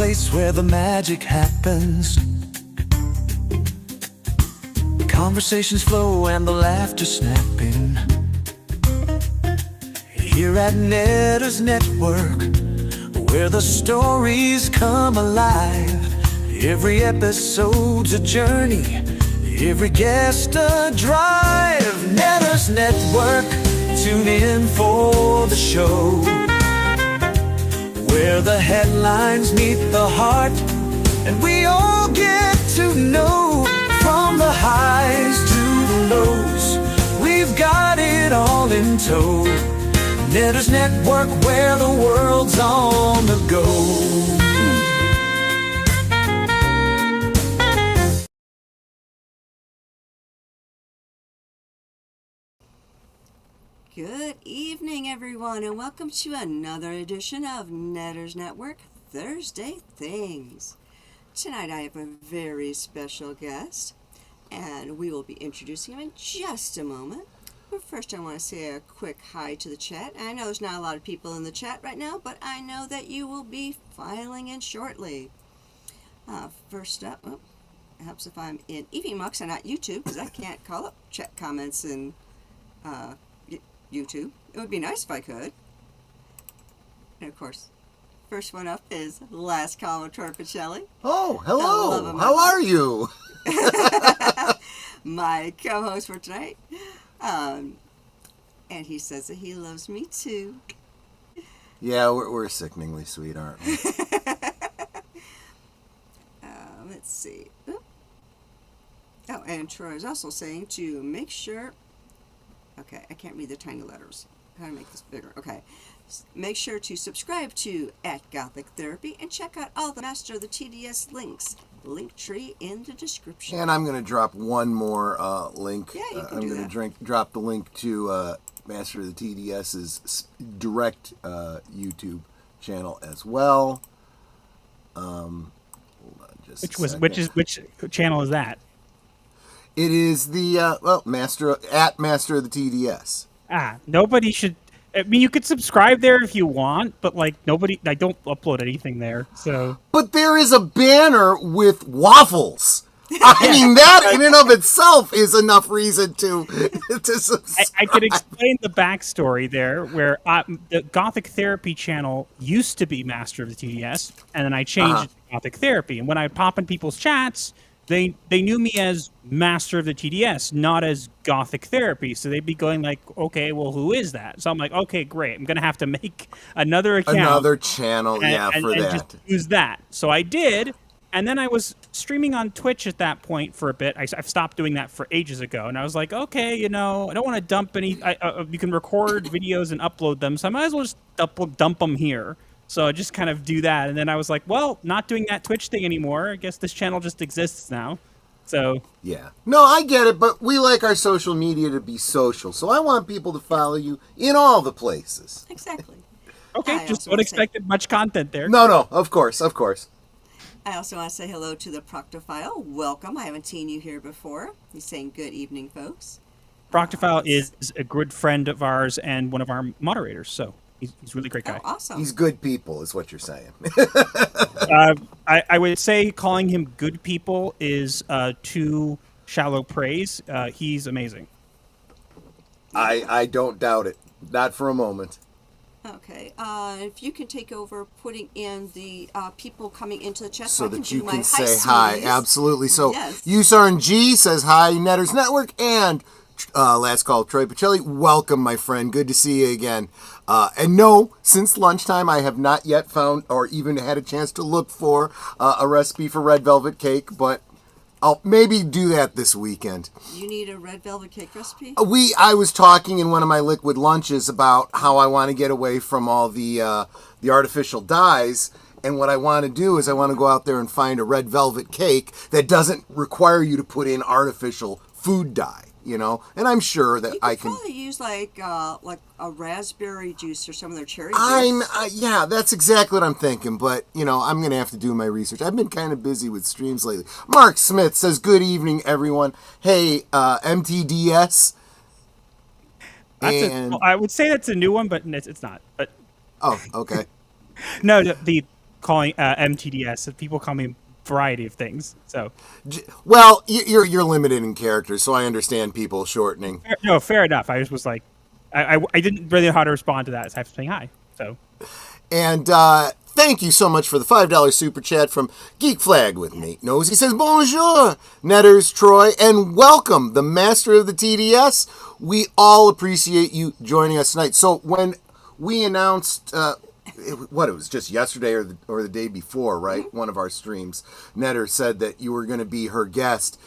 place where the magic happens. Conversations flow and the laughter snapping. Here at Netters Network, where the stories come alive. Every episode's a journey, every guest a drive. Netters Network, tune in for the show, where the headlines meet the heart, and we all get to know. From the highs to the lows, we've got it all in tow. Netters Network, where the world's on the go. Good evening, everyone, and welcome to another edition of Netters Network Thursday Things. Tonight I have a very special guest, and we will be introducing him in just a moment. But first I want to say a quick hi to the chat. I know there's not a lot of people in the chat right now, but I know that you will be filing in shortly. First up, it helps if I'm in EVMux and not YouTube, because I can't call up chat comments in YouTube. It would be nice if I could. And of course, first one up is Last Call with Torpicelli. Oh, hello. How are you? My co-host for tonight. And he says that he loves me too. Yeah, we're sickeningly sweet, aren't we? Let's see. Oh, and Troy is also saying to make sure. Okay, I can't read the tiny letters. How to make this bigger? Okay. Make sure to subscribe to @GothicTherapy and check out all the Master of the TDS links. Link tree in the description. And I'm going to drop one more link. Yeah, you can I'm do going that. to drop the link to Master of the TDS's direct YouTube channel as well. Hold on just a second. Which channel is that? It is the Master of the TDS. Nobody should. I mean, you could subscribe there if you want, but like nobody. I don't upload anything there, so. But there is a banner with waffles. I mean, that in and of itself is enough reason to subscribe. I could explain the backstory there, where the Gothic Therapy channel used to be Master of the TDS, and then I changed it to Gothic Therapy. And when I pop in people's chats, they knew me as Master of the TDS, not as Gothic Therapy. So they'd be going like, okay, well, who is that? So I'm like, okay, great. I'm going to have to make another account. Another channel, for and that. Just use that. So I did. And then I was streaming on Twitch at that point for a bit. I've stopped doing that for ages ago. And I was like, okay, I don't want to dump any. You can record videos and upload them. So I might as well just dump them here. So I just kind of do that. And then I was like, well, not doing that Twitch thing anymore. I guess this channel just exists now. So. Yeah. No, I get it, but we like our social media to be social. So I want people to follow you in all the places. Exactly. Okay, just don't expect much content there. No, of course. I also want to say hello to the Proctophile. Welcome. I haven't seen you here before. He's saying good evening, folks. Proctophile is a good friend of ours and one of our moderators, so he's a really great guy. Oh, awesome. He's good people, is what you're saying. I would say calling him good people is too shallow praise. He's amazing. I don't doubt it. Not for a moment. Okay. If you can take over putting in the people coming into the chat so I that you my can say hi. sneeze. Absolutely. So yes. Usarn G says hi, Netters Network, and last call, Troy Pacelli. Welcome, my friend. Good to see you again. And no, since lunchtime, I have not yet found or even had a chance to look for a recipe for red velvet cake, but I'll maybe do that this weekend. You need a red velvet cake recipe? I was talking in one of my liquid lunches about how I want to get away from all the artificial dyes. And what I want to do is I want to go out there and find a red velvet cake that doesn't require you to put in artificial food dye. And I'm sure that I can probably use like a raspberry juice or some of their cherry juice. Yeah, that's exactly what I'm thinking. But I'm gonna have to do my research. I've been kind of busy with streams lately. Mark Smith says, "Good evening, everyone." Hey, MTDS. I would say that's a new one, but it's not. But oh, okay. No, the calling MTDS. People call me a variety of things. So, Well, you're limited in characters, so I understand people shortening. no, fair enough. I just was like, I didn't really know how to respond to that, so I have to say hi. So, And thank you so much for the $5 super chat from Geek Flag with Nate Knows. He says, Bonjour, Netters, Troy, and welcome, the master of the TDS. We all appreciate you joining us tonight. So when we announced, it was just yesterday or the day before, right? One of our streams, Netter said that you were going to be her guest.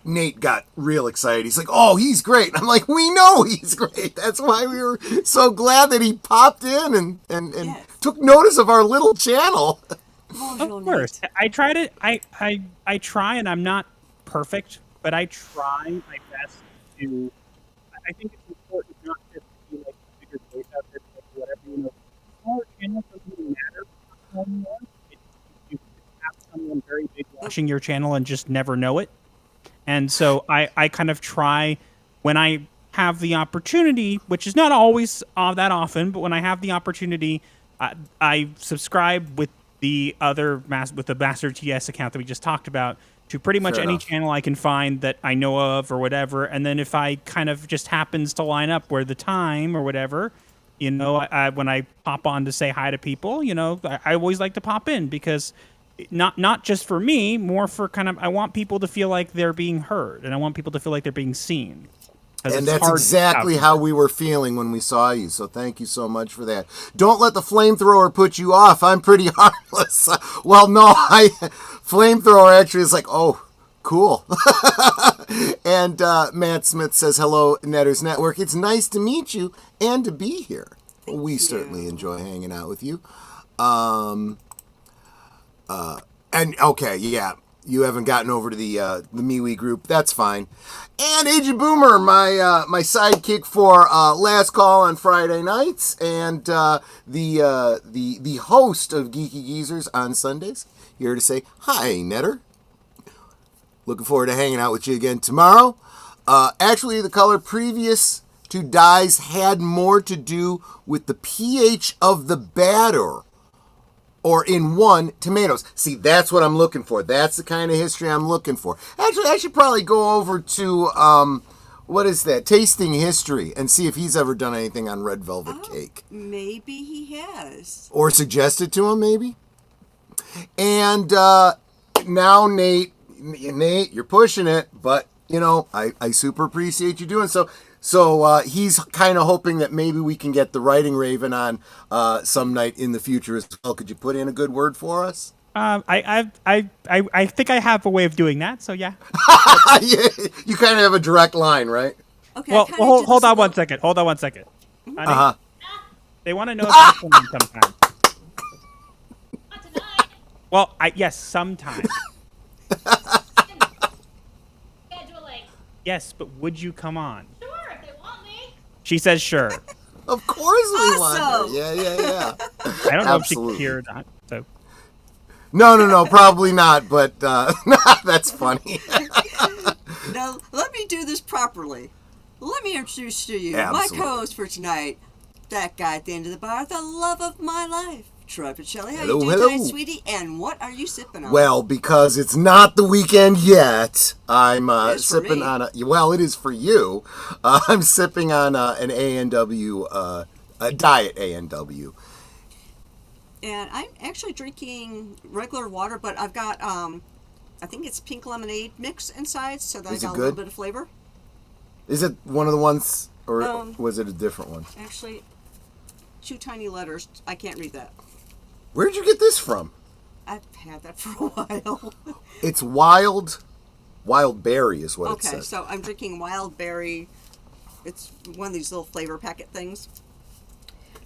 Nate got real excited. He's like, oh, he's great. And I'm like, we know he's great. That's why we were so glad that he popped in and Yes. took notice of our little channel. Bonjour, of course, I try to. I try, and I'm not perfect, but I try my best to. I think it's important not just to be like a bigger voice out there, like whatever, Smaller channels doesn't really matter anymore. You have someone very big watching your channel and just never know it. And so I kind of try when I have the opportunity, which is not always that often, but when I have the opportunity, I subscribe with the Master TS account that we just talked about to pretty much Fair any enough. channel I can find that I know of or whatever. And then if I kind of just happens to line up where the time or whatever, when I pop on to say hi to people, I always like to pop in because not just for me, more for kind of I want people to feel like they're being heard and I want people to feel like they're being seen. And that's exactly how we were feeling when we saw you. So thank you so much for that. Don't let the flamethrower put you off. I'm pretty harmless. Well, no, flamethrower actually is like, oh, cool. And Matt Smith says, hello, Netters Network. It's nice to meet you and to be here. We certainly enjoy hanging out with you. And okay, yeah, you haven't gotten over to the MeWe group. That's fine. And Agent Boomer, my sidekick for Last Call on Friday nights, and the host of Geeky Geezers on Sundays. Here to say hi, Netter. Looking forward to hanging out with you again tomorrow. Actually, the color previous to dyes had more to do with the pH of the batter. Or in one, tomatoes. See, that's what I'm looking for. That's the kind of history I'm looking for. Actually, I should probably go over to, what is that? Tasting History and see if he's ever done anything on red velvet cake. Maybe he has. Or suggested to him, maybe. And now, Nate, you're pushing it, but, I super appreciate you doing so. So he's kind of hoping that maybe we can get the Writing Raven on some night in the future as well. Could you put in a good word for us? I think I have a way of doing that. So yeah. You kind of have a direct line, right? Okay. Well, hold on one second. Hold on one second. Uh-huh. They want to know if I'm filming sometime. Not tonight. Well, yes, sometime. Scheduling. Yes, but would you come on? Sure, if they want me. She says sure. Of course we want Awesome. her. Yeah. I don't know Absolutely. if she can hear or not. So No, probably not, but that's funny. Now, let me do this properly. Let me introduce to you Absolutely. my co-host for tonight, that guy at the end of the bar, the love of my life, Troy Pacelli. How Hello, you doing hello. tonight, sweetie? And what are you sipping on? Well, because it's not the weekend yet, I'm It is for sipping me. on it is for you. I'm sipping on an A&W, a diet A&W. And I'm actually drinking regular water, but I've got, I think it's pink lemonade mix inside, so that Is I it got a good? little bit of flavor. Is it one of the ones, or Um, was it a different one? Actually, two tiny letters. I can't read that. Where'd you get this from? I've had that for a while. It's wild berry is what it Okay, says. so I'm drinking wild berry. It's one of these little flavor packet things.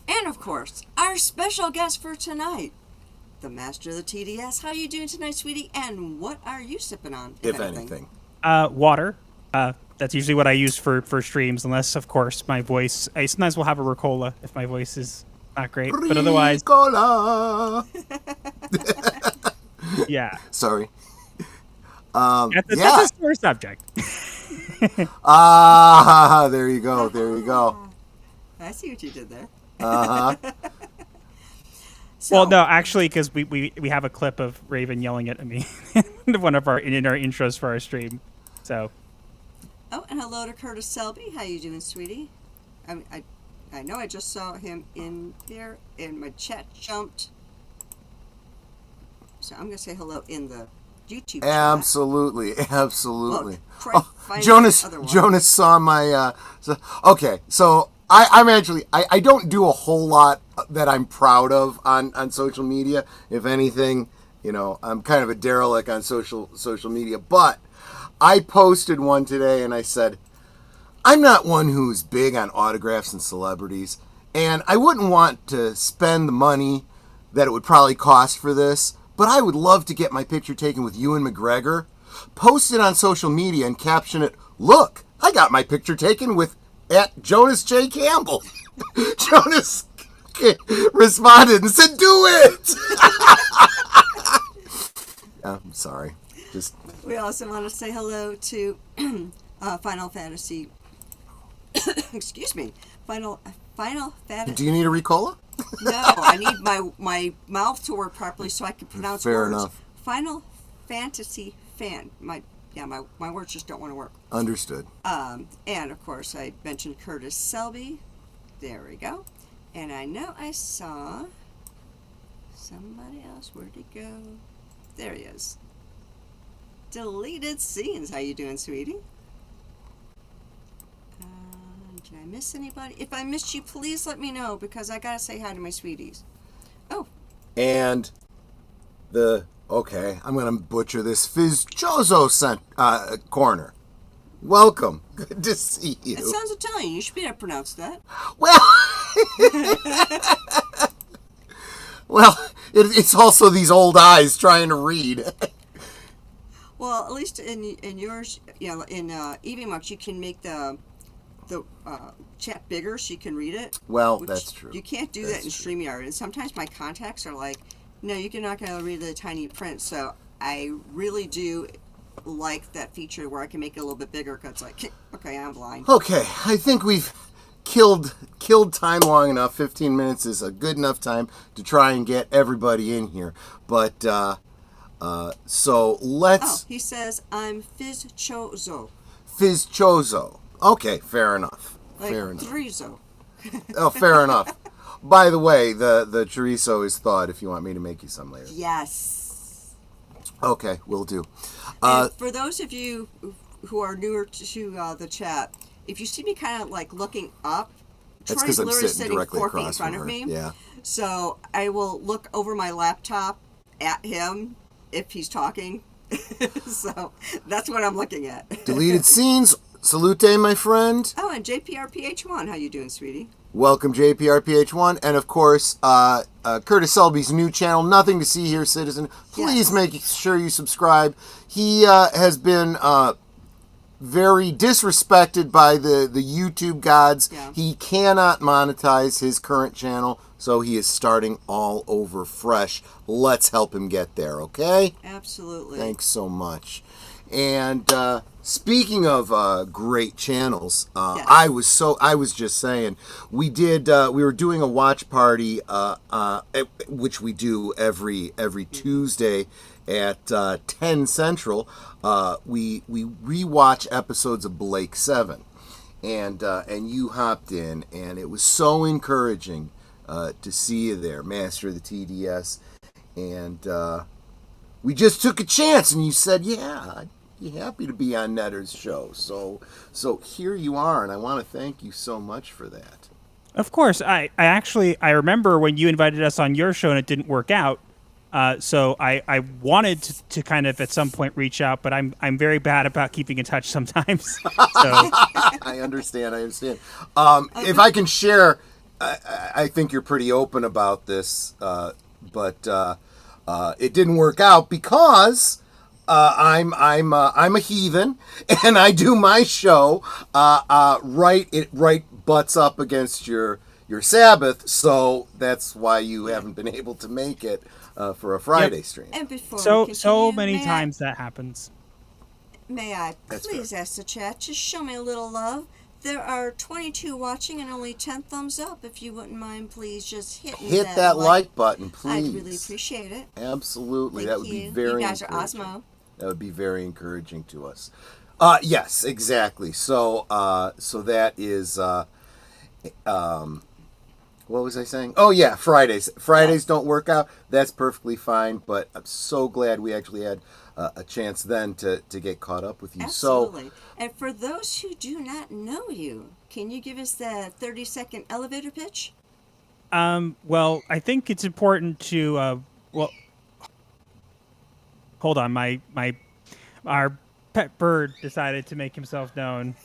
And of course, our special guest for tonight, the master of the TDS. How are you doing tonight, sweetie? And what are you sipping on, if anything. water. That's usually what I use for streams, unless of course my voice. I sometimes will have a Ricola if my voice is not great, but otherwise, Ricola. yeah. Sorry. That's Yeah. a sore subject. There you go. I see what you did there. Uh-huh. So, Well, no, actually, because we have a clip of Raven yelling at me in one of our intros for our stream. So oh, and hello to Curtis Selby. How you doing, sweetie? I know I just saw him in there, and my chat jumped. So I'm gonna say hello in the YouTube chat. Absolutely. Well, try to find the other one. Jonas saw my. Okay, so I'm actually I don't do a whole lot that I'm proud of on social media. If anything, I'm kind of a derelict on social media. But I posted one today, and I said, I'm not one who's big on autographs and celebrities, and I wouldn't want to spend the money that it would probably cost for this, but I would love to get my picture taken with Ewan McGregor, post it on social media, and caption it, "Look, I got my picture taken with @Jonas J. Campbell." Jonas responded and said, "Do it!" I'm sorry. We also want to say hello to Final Fantasy. Excuse me, Final Fantasy. Do you need a Ricola? No, I need my mouth to work properly so I can pronounce Fair words. enough. Final Fantasy fan. My words just don't want to work. Understood. And of course I mentioned Curtis Selby. There we go. And I know I saw somebody else. Where'd he go? There he is. Deleted Scenes. How you doing, sweetie? Did I miss anybody? If I missed you, please let me know, because I gotta say hi to my sweeties. Oh. And I'm gonna butcher this, Fizzoso corner. Welcome. Good to see you. It sounds Italian. You should be able to pronounce that. Well, it's also these old eyes trying to read. Well, at least in yours, in EVMux, you can make the chat bigger so you can read it. Well, that's true. You can't do that in StreamYard, and sometimes my contacts are like, no, you're not going to read the tiny print. So I really do like that feature where I can make it a little bit bigger, because like, okay, I'm blind. Okay, I think we've killed time long enough. 15 minutes is a good enough time to try and get everybody in here. But so let's. Oh, he says I'm Fizzoso. Fizzoso. Okay, fair enough. Like fair enough. Chorizo. Oh, fair enough. By the way, the chorizo is thawed if you want me to make you some later. Yes. Okay, will do. And for those of you who are newer to the chat, if you see me kind of like looking up, That's Troy's because I'm literally sitting sitting directly 4 feet in across front from of her. me. Yeah. So I will look over my laptop at him if he's talking. So that's what I'm looking at. Deleted scenes. Salute, my friend. Oh, and JPRPH1, how you doing, sweetie? Welcome, JPRPH1, and of course, Curtis Selby's new channel, Nothing to See Here, Citizen. Please make sure you subscribe. He has been very disrespected by the YouTube gods. Yeah. He cannot monetize his current channel, so he is starting all over fresh. Let's help him get there, okay? Absolutely. Thanks so much. And speaking of great channels, Yes. I was just saying, we were doing a watch party, which we do every Tuesday at 10 Central. We rewatch episodes of Blake 7, and you hopped in, and it was so encouraging to see you there, Master of the TDS, and we just took a chance, and you said, yeah, I'd be happy to be on Netter's show. So here you are, and I want to thank you so much for that. of course, I remember when you invited us on your show and it didn't work out. So I wanted to kind of at some point reach out, but I'm very bad about keeping in touch sometimes. So I understand. If I can share, I think you're pretty open about this, but it didn't work out because I'm a heathen, and I do my show right butts up against your Sabbath, so that's why you haven't been able to make it for a Friday stream. And before we so continue, many times that happens. May I That's please ask the chat to show me a little love? There are 22 watching and only 10 thumbs up. If you wouldn't mind, please just hit that like button, please. I'd really appreciate it. Absolutely. Thank That would you. be very You guys are encouraging. Osmo. That would be very encouraging to us. Yes, exactly. So that is what was I saying? Oh yeah, Fridays. Fridays don't work out. That's perfectly fine. But I'm so glad we actually had a chance then to get caught up with you. Absolutely. And for those who do not know you, can you give us the 30-second elevator pitch? Well, I think it's important to hold on. Our pet bird decided to make himself known.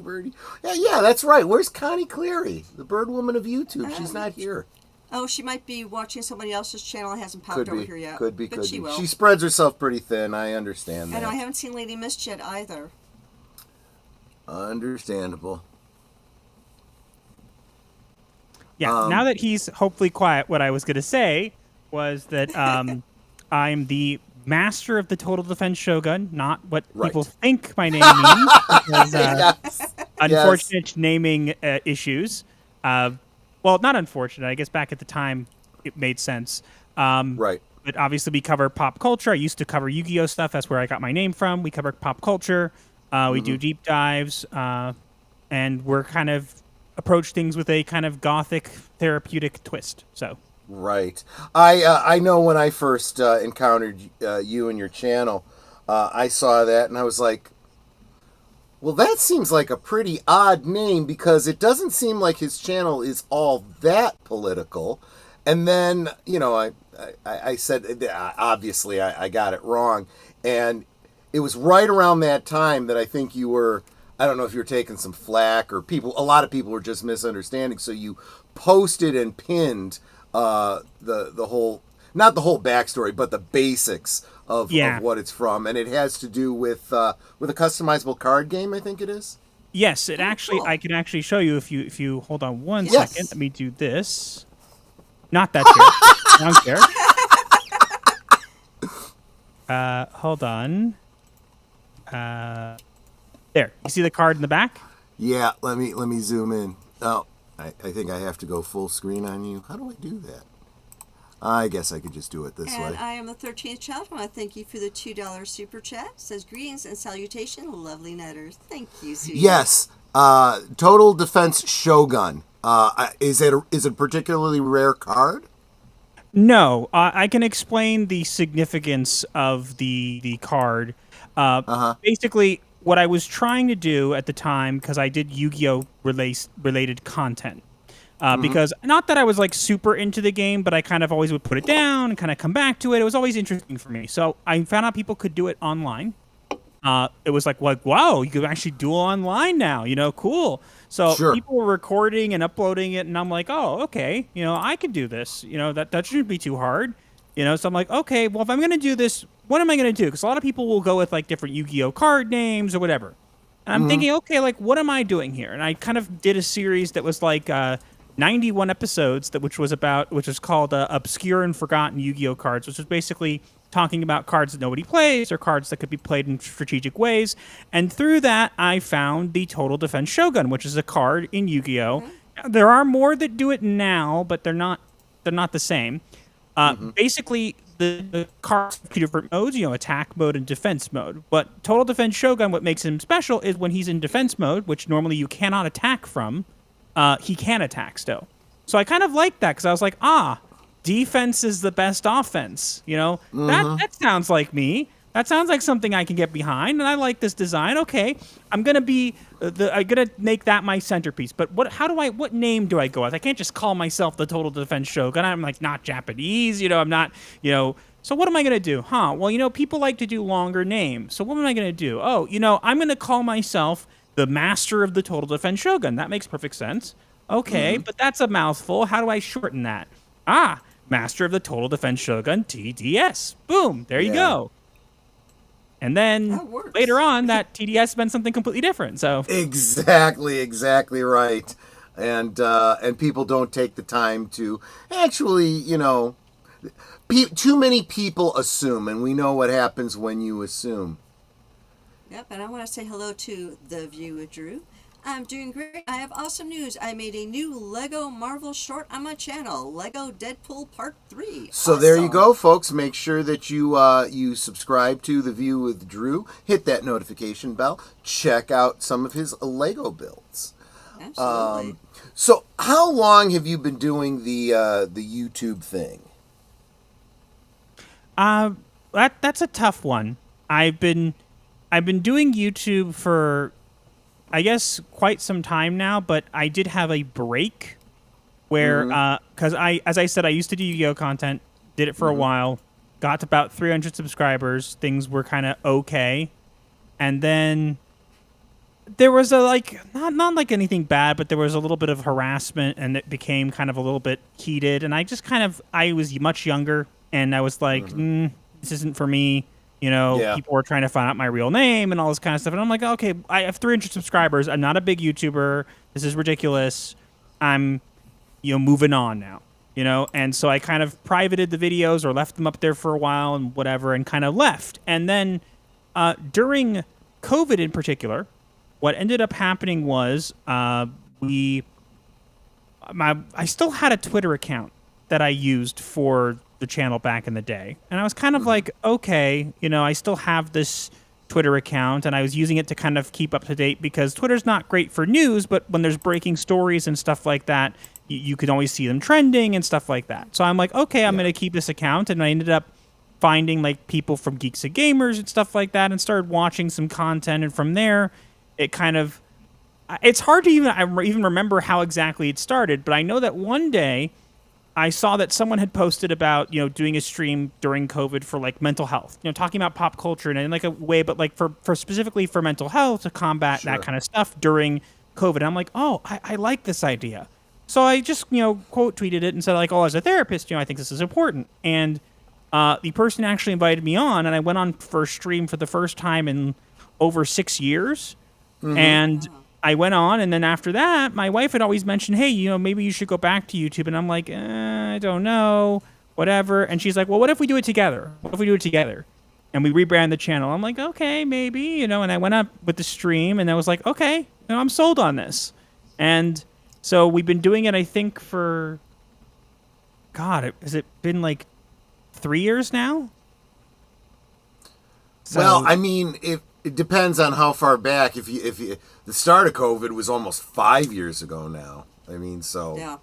Birdie. Yeah, that's right. Where's Connie Cleary, the bird woman of YouTube? She's not here. Oh, she might be watching somebody else's channel. It hasn't popped over here yet. Could be. She will. She spreads herself pretty thin. I understand that. And I haven't seen Lady Mist yet either. Understandable. Yeah. Now that he's hopefully quiet, what I was going to say was that I'm the master of the Total Defense Shogun, not what people think my name means. Because, unfortunate naming issues. Well, not unfortunate. I guess back at the time, it made sense. Right. But obviously, we cover pop culture. I used to cover Yu-Gi-Oh! Stuff. That's where I got my name from. We cover pop culture. We do deep dives. And we're kind of approach things with a kind of gothic, therapeutic twist. So. Right. I know when I first encountered you and your channel, I saw that and I was like, well, that seems like a pretty odd name because it doesn't seem like his channel is all that political. And then, I said, obviously, I got it wrong. And it was right around that time that I think you were, I don't know if you were taking some flack or a lot of people were just misunderstanding. So you posted and pinned the whole, not the whole backstory, but the basics of what it's from, and it has to do with a customizable card game, I think it is. Yes, it actually. Cool. I can actually show you if you hold on one second. Let me do this. Not that chair. Wrong chair. Hold on. There. You see the card in the back? Yeah. Let me zoom in. Oh, I think I have to go full screen on you. How do I do that? I guess I could just do it this way. And I am the 13th child. I want to thank you for the $2 super chat. It says, greetings and salutation, lovely netters. Thank you, sweetie. Yes. Total Defense Shogun. Is it a particularly rare card? No. I can explain the significance of the card. Basically, what I was trying to do at the time, because I did Yu-Gi-Oh! Related content. Because not that I was like super into the game, but I kind of always would put it down and kind of come back to it. It was always interesting for me. So I found out people could do it online. It was like, wow, you could actually do it online now, cool. So people were recording and uploading it, and I'm like, oh, okay, I could do this. That shouldn't be too hard. So I'm like, okay, well, if I'm going to do this, what am I going to do? Because a lot of people will go with like different Yu-Gi-Oh! Card names or whatever. And I'm thinking, okay, like, what am I doing here? And I kind of did a series that was like 91 episodes, which was called Obscure and Forgotten Yu-Gi-Oh! Cards, which was basically talking about cards that nobody plays or cards that could be played in strategic ways. And through that, I found the Total Defense Shogun, which is a card in Yu-Gi-Oh! There are more that do it now, but they're not the same. Basically, the cards have two different modes, attack mode and defense mode. But Total Defense Shogun, what makes him special is when he's in defense mode, which normally you cannot attack from, he can attack still. So I kind of like that because I was like, defense is the best offense. That sounds like me. That sounds like something I can get behind, and I like this design. Okay, I'm gonna make that my centerpiece. But what name do I go with? I can't just call myself the Total Defense Shogun. I'm like not Japanese. I'm not. So what am I gonna do? Well, people like to do longer names. So what am I gonna do? Oh, I'm gonna call myself the Master of the Total Defense Shogun. That makes perfect sense. Okay, but that's a mouthful. How do I shorten that? Master of the Total Defense Shogun, TDS. Boom, there you go. And then later on, that TDS meant something completely different. So exactly right. And people don't take the time to actually, too many people assume, and we know what happens when you assume. Yep, and I want to say hello to The View with Drew. I'm doing great. I have awesome news. I made a new Lego Marvel short on my channel, Lego Deadpool Part 3. So there you go, folks. Make sure that you you subscribe to The View with Drew. Hit that notification bell. Check out some of his Lego builds. Absolutely. So how long have you been doing the YouTube thing? That's a tough one. I've been doing YouTube for, I guess, quite some time now, but I did have a break where, because as I said, I used to do Yu-Gi-Oh content, did it for a while, got to about 300 subscribers, things were kind of okay, and then there was a, not like anything bad, but there was a little bit of harassment, and it became kind of a little bit heated, and I was much younger, and I was like, this isn't for me. You know, people were trying to find out my real name and all this kind of stuff. And I'm like, okay, I have 300 subscribers. I'm not a big YouTuber. This is ridiculous. I'm, moving on now, And so I kind of privated the videos or left them up there for a while and whatever and kind of left. And then during COVID in particular, what ended up happening was I still had a Twitter account that I used for the channel back in the day. And I was kind of like, okay, I still have this Twitter account and I was using it to kind of keep up to date because Twitter's not great for news, but when there's breaking stories and stuff like that, you can always see them trending and stuff like that. So I'm like, okay, I'm going to keep this account. And I ended up finding like people from Geeks and Gamers and stuff like that and started watching some content. And from there, it kind of, it's hard to even remember how exactly it started, but I know that one day I saw that someone had posted about, doing a stream during COVID for like mental health, talking about pop culture and in like a way, but like for specifically for mental health to combat that kind of stuff during COVID. And I'm like, oh, I like this idea. So I just, quote tweeted it and said like, oh, as a therapist, I think this is important. And the person actually invited me on and I went on for a stream for the first time in over 6 years. And I went on, and then after that, my wife had always mentioned, hey, maybe you should go back to YouTube. And I'm like, I don't know, whatever. And she's like, well, what if we do it together? What if we do it together? And we rebrand the channel. I'm like, okay, maybe, and I went up with the stream, and I was like, okay, I'm sold on this. And so we've been doing it, I think, for, God, has it been like 3 years now? So, well, I mean, it depends on how far back. If you the start of COVID was almost 5 years ago now. I mean, so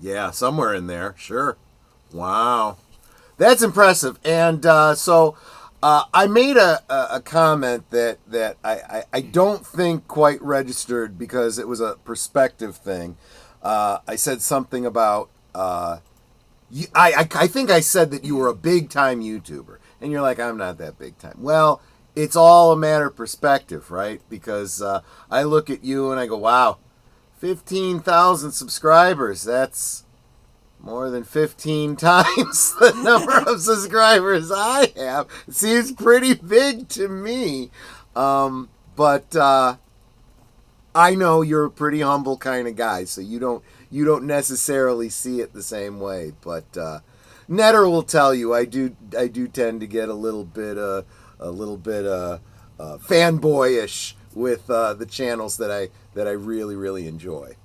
yeah, somewhere in there, sure. Wow, that's impressive. And so I made a comment that I don't think quite registered because it was a perspective thing. I said something about I think I said that you were a big time YouTuber, and you're like, I'm not that big time. Well, it's all a matter of perspective, right? Because I look at you and I go, wow, 15,000 subscribers. That's more than 15 times the number of subscribers I have. It seems pretty big to me. But I know you're a pretty humble kind of guy, so you don't necessarily see it the same way. But Netter will tell you I do tend to get a little bit fanboyish with the channels that I really, really enjoy.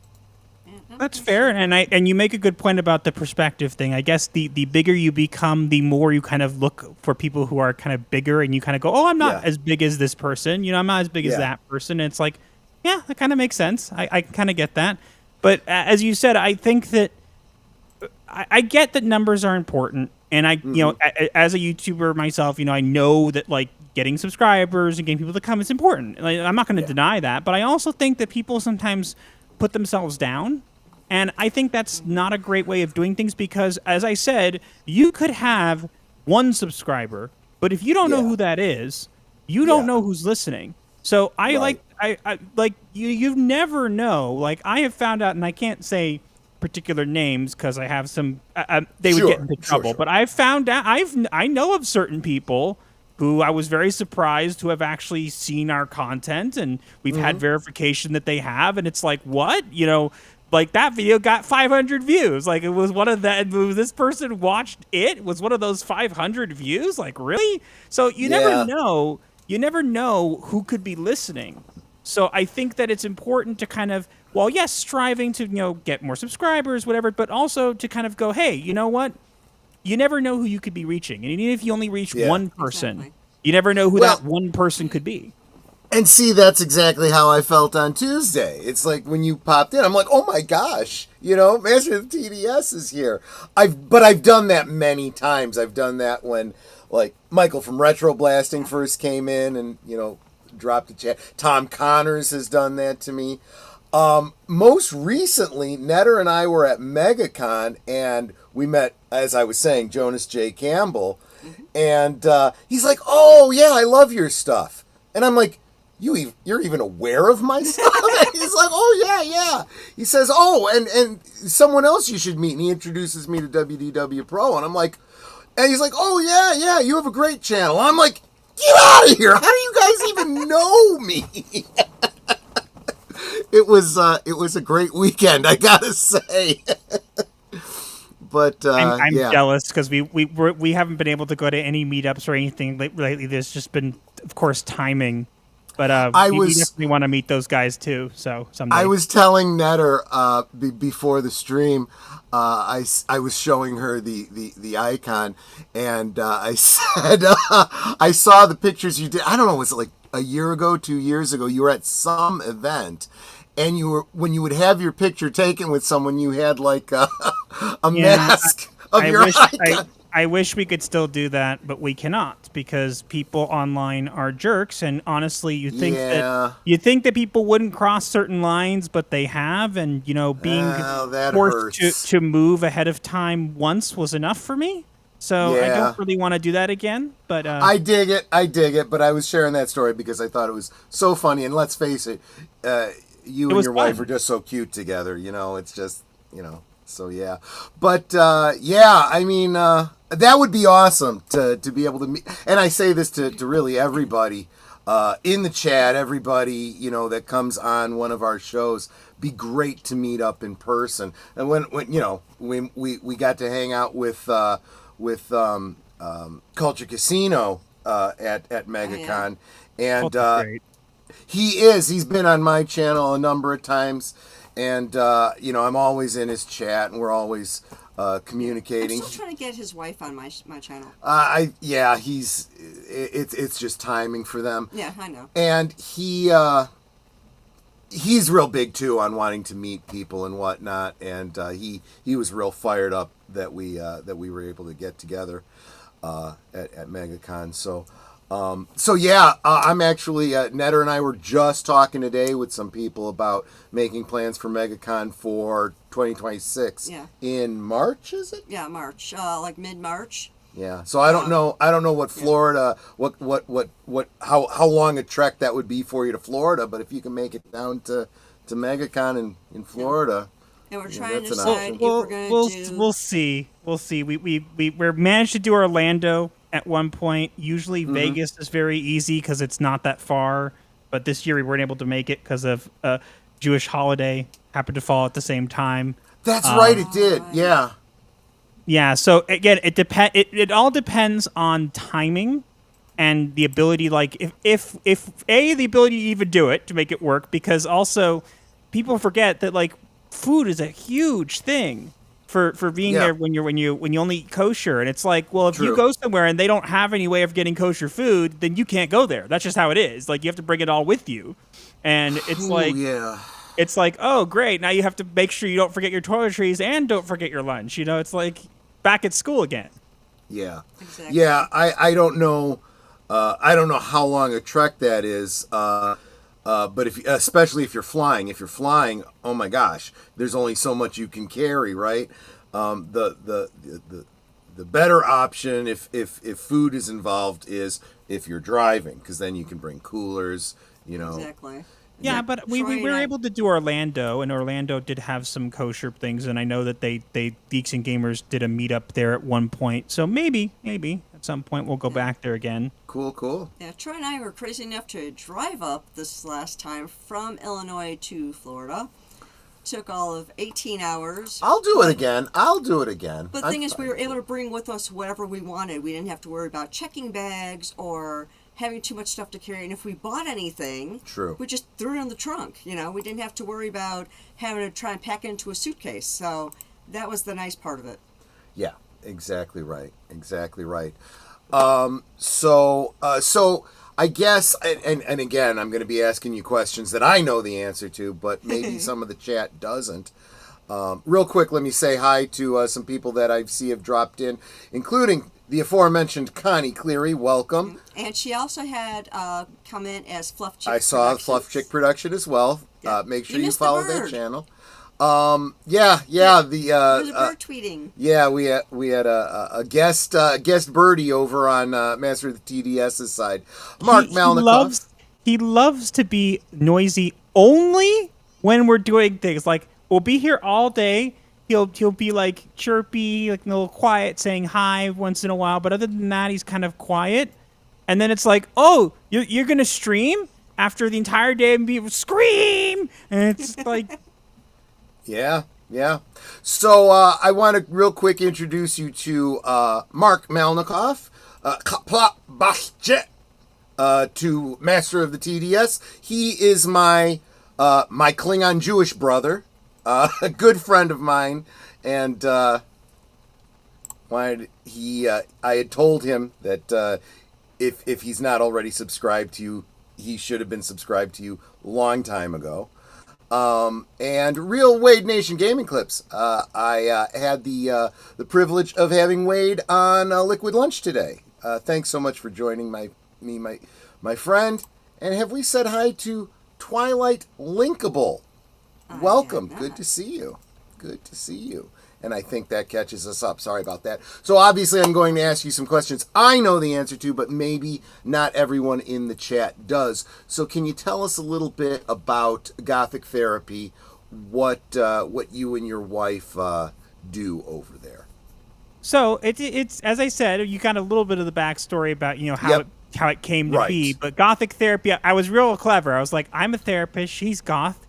That's fair, and you make a good point about the perspective thing. I guess the bigger you become, the more you kind of look for people who are kind of bigger, and you kind of go, oh, I'm not as big as this person. I'm not as big as that person. And it's like, yeah, that kind of makes sense. I kind of get that. But as you said, I think that I get that numbers are important. And I, as a YouTuber myself, I know that like getting subscribers and getting people to come is important. Like, I'm not going to deny that, but I also think that people sometimes put themselves down, and I think that's not a great way of doing things because, as I said, you could have one subscriber, but if you don't know who that is, you don't know who's listening. So I like you never know. Like I have found out, and I can't say particular names because I have some they would get into trouble, but I've found out I know of certain people who I was very surprised to have actually seen our content, and we've had verification that they have, and it's like, what? Like that video got 500 views. Like it was one of this person watched it was one of those 500 views. Like really? So you never know. you never know who could be listening. So I think that it's important to kind of, well, yes, striving to, get more subscribers, whatever, but also to kind of go, hey, you know what? You never know who you could be reaching. And even if you only reach one person, Exactly. you never know who Well- that one person could be. And see, that's exactly how I felt on Tuesday. It's like when you popped in, I'm like, oh my gosh, Master of the TDS is here. But I've done that many times. I've done that when, like, Michael from Retro Blasting first came in and, dropped a chat. Tom Connors has done that to me. Most recently, Netter and I were at MegaCon, and we met, as I was saying, Jonas J. Campbell. And he's like, oh, yeah, I love your stuff. And I'm like, you're even aware of my stuff? And he's like, oh, yeah. He says, oh, and someone else you should meet. And he introduces me to WDW Pro. And I'm like, and he's like, oh, yeah, you have a great channel. I'm like, get out of here. How do you guys even know me? It was a great weekend, I gotta say. But I'm yeah. jealous because we haven't been able to go to any meetups or anything lately. There's just been, of course, timing. But we definitely want to meet those guys too. So someday. I was telling Netter before the stream, I was showing her the icon, and I said I saw the pictures you did. I don't know, was it like a year ago, 2 years ago? You were at some event, and when you would have your picture taken with someone, you had like a mask of your icon. I wish we could still do that, but we cannot because people online are jerks. And honestly, you think that people wouldn't cross certain lines, but they have. And being forced to move ahead of time once was enough for me. So I don't really want to do that again. But I dig it. But I was sharing that story because I thought it was so funny. And let's face it, you and your wife are just so cute together. It's just So yeah, but I mean, that would be awesome to be able to meet. And I say this to really everybody in the chat, everybody that comes on one of our shows. Be great to meet up in person. And when we got to hang out with Culture Casino at MegaCon, and he's been on my channel a number of times. And, I'm always in his chat, and we're always communicating. I'm still trying to get his wife on my channel. It's just timing for them. Yeah, I know. And he's real big, too, on wanting to meet people and whatnot. And he was real fired up that we were able to get together at MegaCon. I'm actually, Netter and I were just talking today with some people about making plans for MegaCon for 2026. Yeah. In March, is it? Yeah, March, like mid-March. Yeah. So I don't know what Florida, how long a trek that would be for you to Florida, but if you can make it down to MegaCon in Florida. And we're trying to that's an decide option. if we're going to do... We'll see. We're managed to do Orlando at one point. Usually Vegas is very easy because it's not that far. But this year we weren't able to make it because of a Jewish holiday happened to fall at the same time. That's right, it did. Yeah. Yeah. So again, it all depends on timing and the ability. Like if the ability to even do it to make it work, because also people forget that like food is a huge thing for being there when you only eat kosher. And it's like, well, if you go somewhere and they don't have any way of getting kosher food, then you can't go there. That's just how it is. Like you have to bring it all with you. And it's it's like, oh great, now you have to make sure you don't forget your toiletries and don't forget your lunch. It's like back at school again. Yeah. Exactly. Yeah, I don't know how long a trek that is. But especially if you're flying, oh my gosh, there's only so much you can carry, right? The better option if food is involved is if you're driving, because then you can bring coolers, Exactly. Yeah, but we were able to do Orlando, and Orlando did have some kosher things, and I know that they Geeks and Gamers did a meetup there at one point, so maybe at some point we'll go back there again. Cool. Yeah, Troy and I were crazy enough to drive up this last time from Illinois to Florida. Took all of 18 hours. I'll do it again. But the thing is, we were able to bring with us whatever we wanted. We didn't have to worry about checking bags or having too much stuff to carry. And if we bought anything, True. we just threw it in the trunk. You know, we didn't have to worry about having to try and pack it into a suitcase. So that was the nice part of it. Yeah, exactly right. Exactly right. So I guess, and again, I'm going to be asking you questions that I know the answer to, but maybe some of the chat doesn't. Real quick, let me say hi to some people that I see have dropped in, including the aforementioned Connie Cleary. Welcome. And she also had come in as Fluff Chick I saw Productions. Fluff Chick Production as well. Yeah. Make sure You you missed the follow that bird. channel. Yeah. The There's a bird tweeting. yeah, we had a guest birdie over on Master of the TDS's side. Mark Malnikoff. He loves to be noisy only when we're doing things. Like, we'll be here all day. He'll be like chirpy, like a little quiet, saying hi once in a while. But other than that, he's kind of quiet. And then it's like, oh, you're gonna stream after the entire day and be scream, and it's like, Yeah. So I want to real quick introduce you to Mark Malnikoff, to Master of the TDS. He is my Klingon Jewish brother, a good friend of mine, and I had told him that if he's not already subscribed to you, he should have been subscribed to you long time ago. And Real Wade Nation Gaming Clips. I had the privilege of having Wade on Liquid Lunch today. Thanks so much for joining my friend. And have we said hi to Twilight Linkable? Welcome. Good to see you. Good to see you. And I think that catches us up. Sorry about that. So obviously I'm going to ask you some questions I know the answer to, but maybe not everyone in the chat does. So can you tell us a little bit about Gothic Therapy, what you and your wife do over there? so it's as I said, you got a little bit of the backstory about how it came to be. But Gothic Therapy, I was real clever. I was like, I'm a therapist. She's Gothic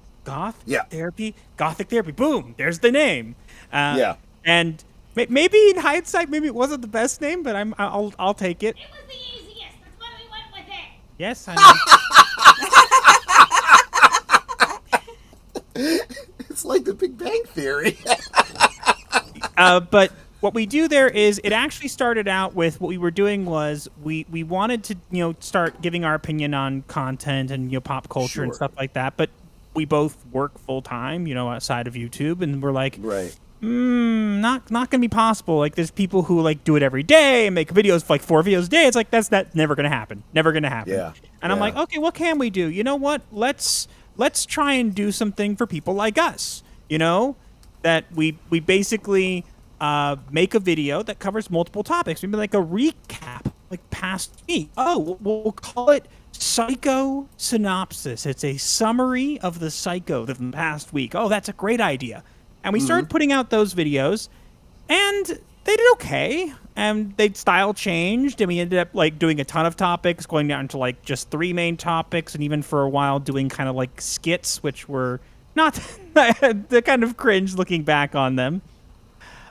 Therapy. Boom, there's the name. And maybe in hindsight, maybe it wasn't the best name, but I'll take it. It was the easiest. That's why we went with it. Yes, I know. It's like the Big Bang Theory. But what we do there is, it actually started out with, what we were doing was we wanted to start giving our opinion on content and pop culture and stuff like that. But we both work full time, outside of YouTube, and we're like, Right. not gonna be possible. Like, there's people who like do it every day and make videos, like 4 videos a day. It's like that's never gonna happen. Yeah. And I'm like, okay, what can we do? You know what? Let's try and do something for people like us. That we basically make a video that covers multiple topics. Maybe like a recap, like past week. Oh, we'll call it Psycho Synopsis. It's a summary of the Psycho of the past week. Oh, that's a great idea. And we started putting out those videos, and they did okay. And they style changed, and we ended up like doing a ton of topics, going down to like just 3 main topics, and even for a while doing kind of like skits, which were not the kind of cringe looking back on them.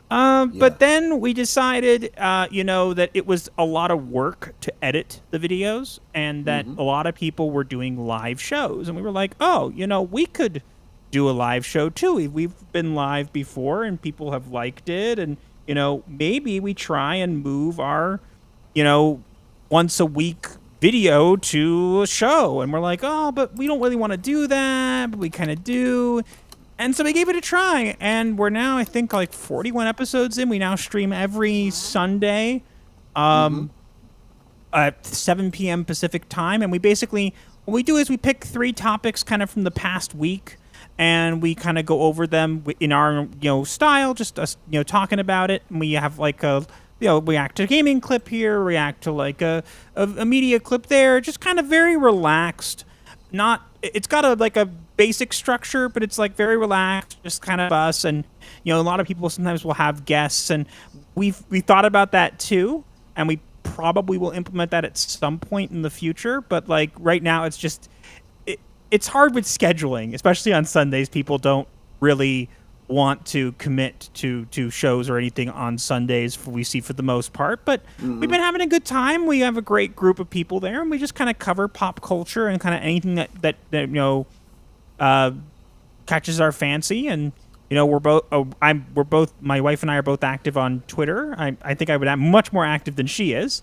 But then we decided, that it was a lot of work to edit the videos, and that a lot of people were doing live shows. And we were like, oh, we could do a live show too. We've been live before, and people have liked it. And, maybe we try and move our, once a week video to a show. And we're like, oh, but we don't really want to do that, but we kind of do. And so we gave it a try, and we're now, I think, like 41 episodes in. We now stream every Sunday at 7 p.m. Pacific time. And we basically, what we do is we pick 3 topics kind of from the past week, and we kind of go over them in our, style, just us, talking about it. And we have like a, react to a gaming clip here, react to like a media clip there, just kind of very relaxed. It's got a basic structure, but it's like very relaxed, just kind of us. And a lot of people sometimes will have guests, and we thought about that too, and we probably will implement that at some point in the future. But like right now, it's just it's hard with scheduling, especially on Sundays. People don't really want to commit to shows or anything on Sundays. We see for the most part, but we've been having a good time. We have a great group of people there, and we just kind of cover pop culture and kind of anything that you know catches our fancy. And you know, we're both my wife and I are both active on Twitter. I think I would am much more active than she is.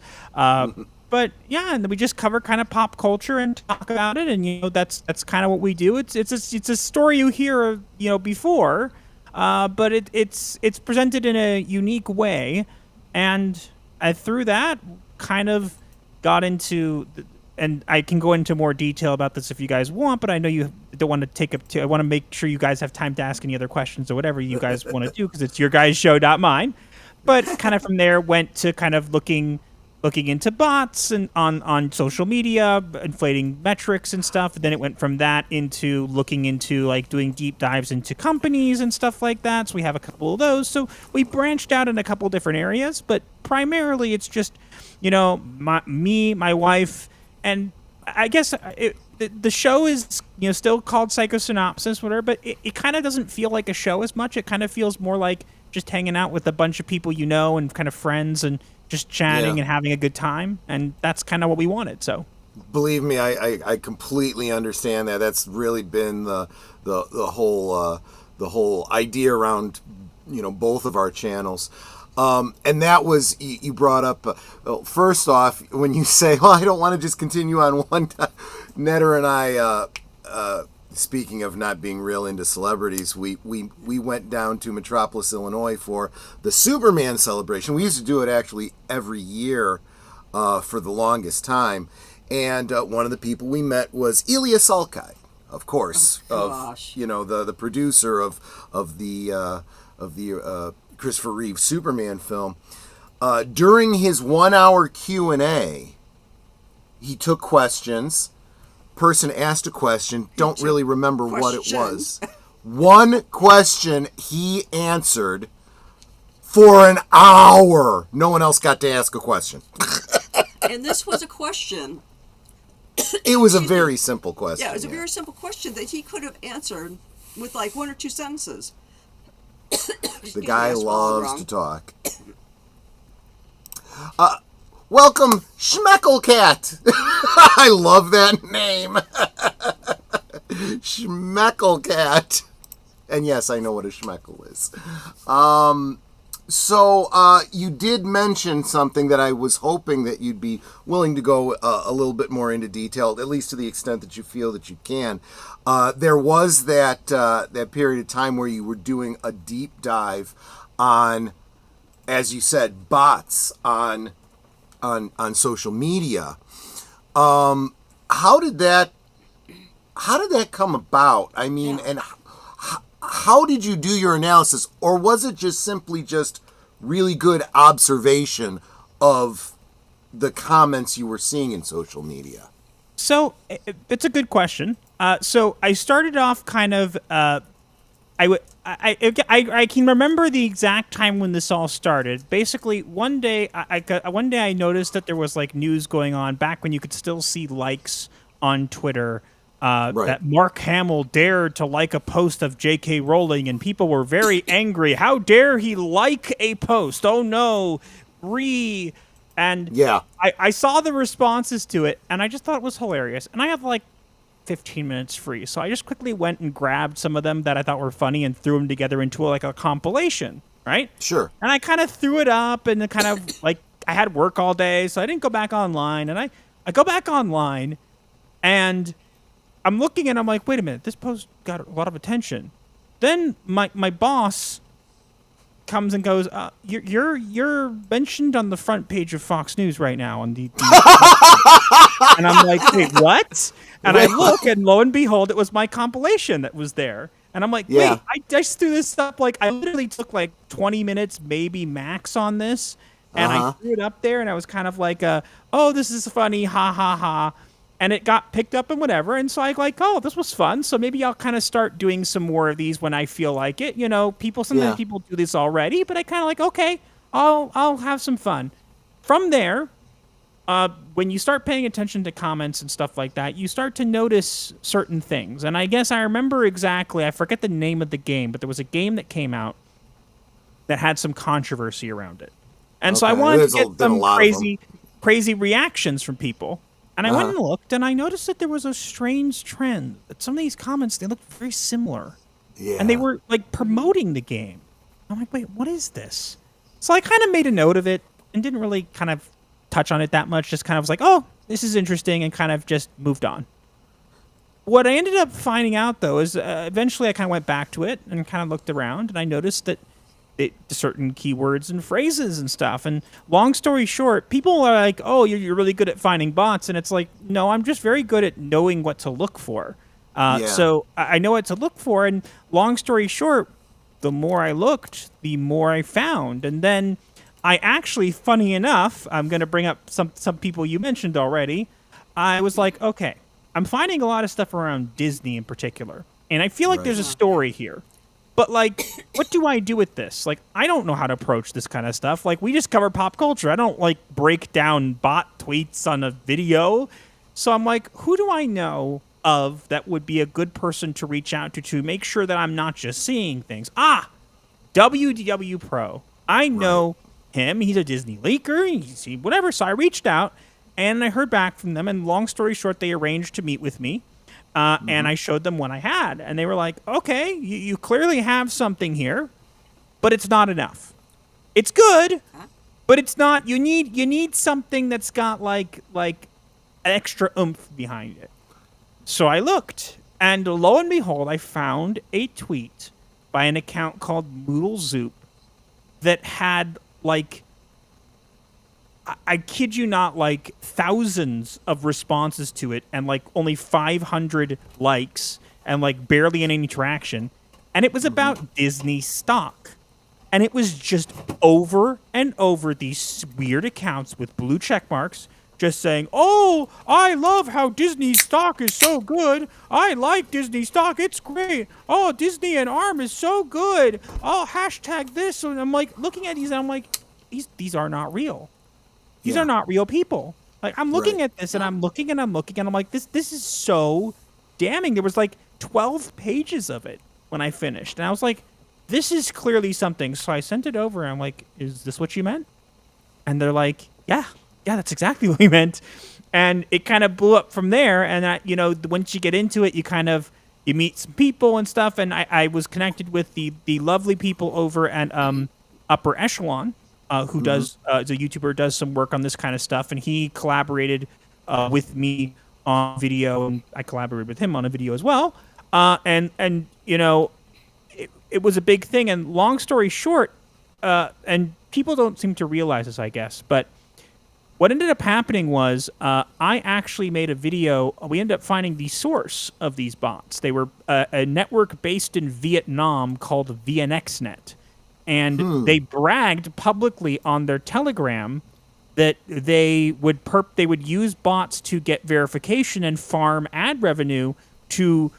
But yeah, and we just cover kind of pop culture and talk about it, and you know that's kind of what we do. It's a story you hear before, but it's presented in a unique way, and through that kind of got into, and I can go into more detail about this if you guys want, but I know you don't want to take up. I want to make sure you guys have time to ask any other questions or whatever you guys want to do, because it's your guys' show, not mine. But kind of from there went to kind of looking into bots and on social media, inflating metrics and stuff. And then it went from that into looking into like doing deep dives into companies and stuff like that. So we have a couple of those. So we branched out in a couple different areas, but primarily it's just, you know, my wife, and I guess the show is, you know, still called Psychosynopsis, whatever, but it kind of doesn't feel like a show as much. It kind of feels more like just hanging out with a bunch of people you know and kind of friends and just chatting and having a good time, and that's kind of what we wanted. So, believe me, I completely understand that. That's really been the whole idea around, you know, both of our channels. And that was, you brought up, first off, when you say, I don't want to just continue on one time, Netter and I, speaking of not being real into celebrities, we went down to Metropolis, Illinois for the Superman celebration. We used to do it actually every year for the longest time. And one of the people we met was Ilya Salkai, of course, you know, the producer of the Christopher Reeve Superman film. During his 1 hour Q&A, he took questions. Person asked a question, don't really remember what it was. One question he answered for an hour. No one else got to ask a question. And this was a question. It was a very simple question. Yeah, it was a very simple question that he could have answered with like 1 or 2 sentences. The guy loves to talk. Welcome, Schmecklecat. I love that name. Schmecklecat. And yes, I know what a schmeckle is. So you did mention something that I was hoping that you'd be willing to go a little bit more into detail, at least to the extent that you feel that you can. There was that period of time where you were doing a deep dive on, as you said, bots on social media. How did that come about? I mean, and how did you do your analysis, or was it just simply just really good observation of the comments you were seeing in social media? So it's a good question. So I started off kind of. I can remember the exact time when this all started. Basically, one day I noticed that there was like news going on back when you could still see likes on Twitter. That Mark Hamill dared to like a post of J.K. Rowling, and people were very angry. How dare he like a post? Oh no, And yeah, I saw the responses to it, and I just thought it was hilarious. And I have like 15 minutes free, so I just quickly went and grabbed some of them that I thought were funny and threw them together into like a compilation, right? Sure. And I kind of threw it up, and it kind of like I had work all day, so I didn't go back online. And I go back online, and I'm looking, and I'm like, wait a minute, this post got a lot of attention. Then my boss comes and goes, you're mentioned on the front page of Fox News right now on the and I'm like, wait, what? And I look, and lo and behold, it was my compilation that was there. And I'm like, wait, I just threw this up. Like, I literally took like 20 minutes, maybe max on this. And I threw it up there, and I was kind of like, oh, this is funny, ha, ha, ha. And it got picked up and whatever. And so I like, oh, this was fun. So maybe I'll kind of start doing some more of these when I feel like it. You know, sometimes people do this already, but I kind of like, okay, I'll have some fun. From there, when you start paying attention to comments and stuff like that, you start to notice certain things. And I guess I remember exactly, I forget the name of the game, but there was a game that came out that had some controversy around it. And so I wanted to get some crazy reactions from people. And I went and looked, and I noticed that there was a strange trend. That some of these comments, they looked very similar. Yeah. And they were, like, promoting the game. I'm like, wait, what is this? So I kind of made a note of it and didn't really kind of touch on it that much. Just kind of was like, oh, this is interesting, and kind of just moved on. What I ended up finding out, though, is eventually I kind of went back to it and kind of looked around, and I noticed that certain keywords and phrases and stuff. And long story short, people are like, oh, you're really good at finding bots. And it's like, no, I'm just very good at knowing what to look for. So I know what to look for. And long story short, the more I looked, the more I found. And then I actually, funny enough, I'm going to bring up some people you mentioned already. I was like, okay, I'm finding a lot of stuff around Disney in particular. And I feel like there's a story here. But, like, what do I do with this? Like, I don't know how to approach this kind of stuff. Like, we just cover pop culture. I don't, like, break down bot tweets on a video. So I'm like, who do I know of that would be a good person to reach out to make sure that I'm not just seeing things? WDW Pro. I know him. He's a Disney leaker. He's whatever. So I reached out, and I heard back from them. And long story short, they arranged to meet with me. And I showed them what I had, and they were like, okay, you clearly have something here, but it's not enough. It's good, but it's not. You need something that's got like an extra oomph behind it. So I looked, and lo and behold, I found a tweet by an account called Moodle Zoop that had, like, I kid you not, like, thousands of responses to it and, like, only 500 likes and, like, barely any interaction. And it was about Disney stock. And it was just over and over these weird accounts with blue check marks just saying, oh, I love how Disney stock is so good. I like Disney stock. It's great. Oh, Disney and ARM is so good. Oh, hashtag this. And I'm, like, looking at these, and I'm like, these are not real. These are not real people. Like, I'm looking at this, and I'm looking, and I'm looking, and I'm like, this is so damning. There was, like, 12 pages of it when I finished. And I was like, this is clearly something. So I sent it over, and I'm like, is this what you meant? And they're like, yeah, that's exactly what we meant. And it kind of blew up from there. And, once you get into it, you meet some people and stuff. And I was connected with the lovely people over at Upper Echelon. Who does, is a YouTuber, does some work on this kind of stuff, and he collaborated with me on video, and I collaborated with him on a video as well. And it was a big thing. And long story short, and people don't seem to realize this, I guess, but what ended up happening was I actually made a video. We ended up finding the source of these bots. They were a network based in Vietnam called VNXNet. And they bragged publicly on their Telegram that they would use bots to get verification and farm ad revenue to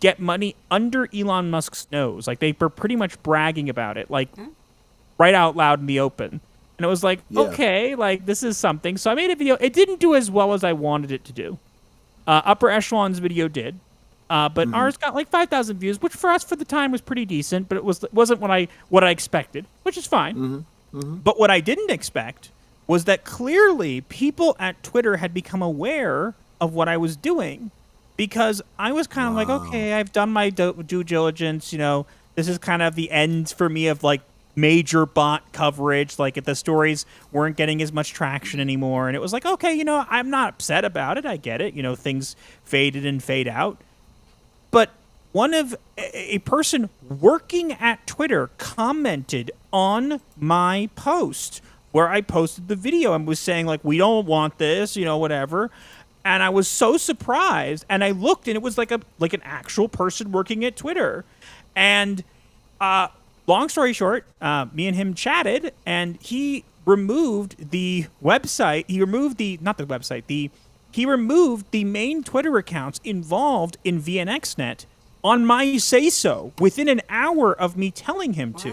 get money under Elon Musk's nose. Like, they were pretty much bragging about it, like, right out loud in the open. And it was like, okay, like, this is something. So I made a video. It didn't do as well as I wanted it to do. Upper Echelon's video did. But ours got like 5,000 views, which for us for the time was pretty decent, but it wasn't what I expected, which is fine. But what I didn't expect was that clearly people at Twitter had become aware of what I was doing, because I was kind of like, okay, I've done my due diligence. This is kind of the end for me of, like, major bot coverage. Like, if the stories weren't getting as much traction anymore, and it was like, okay, I'm not upset about it. I get it. Things faded and fade out. But a person working at Twitter commented on my post where I posted the video and was saying, like, we don't want this, whatever. And I was so surprised. And I looked, and it was like an actual person working at Twitter. And long story short, me and him chatted, and he removed the website. He removed He removed the main Twitter accounts involved in VNXNet on my say-so within an hour of me telling him to.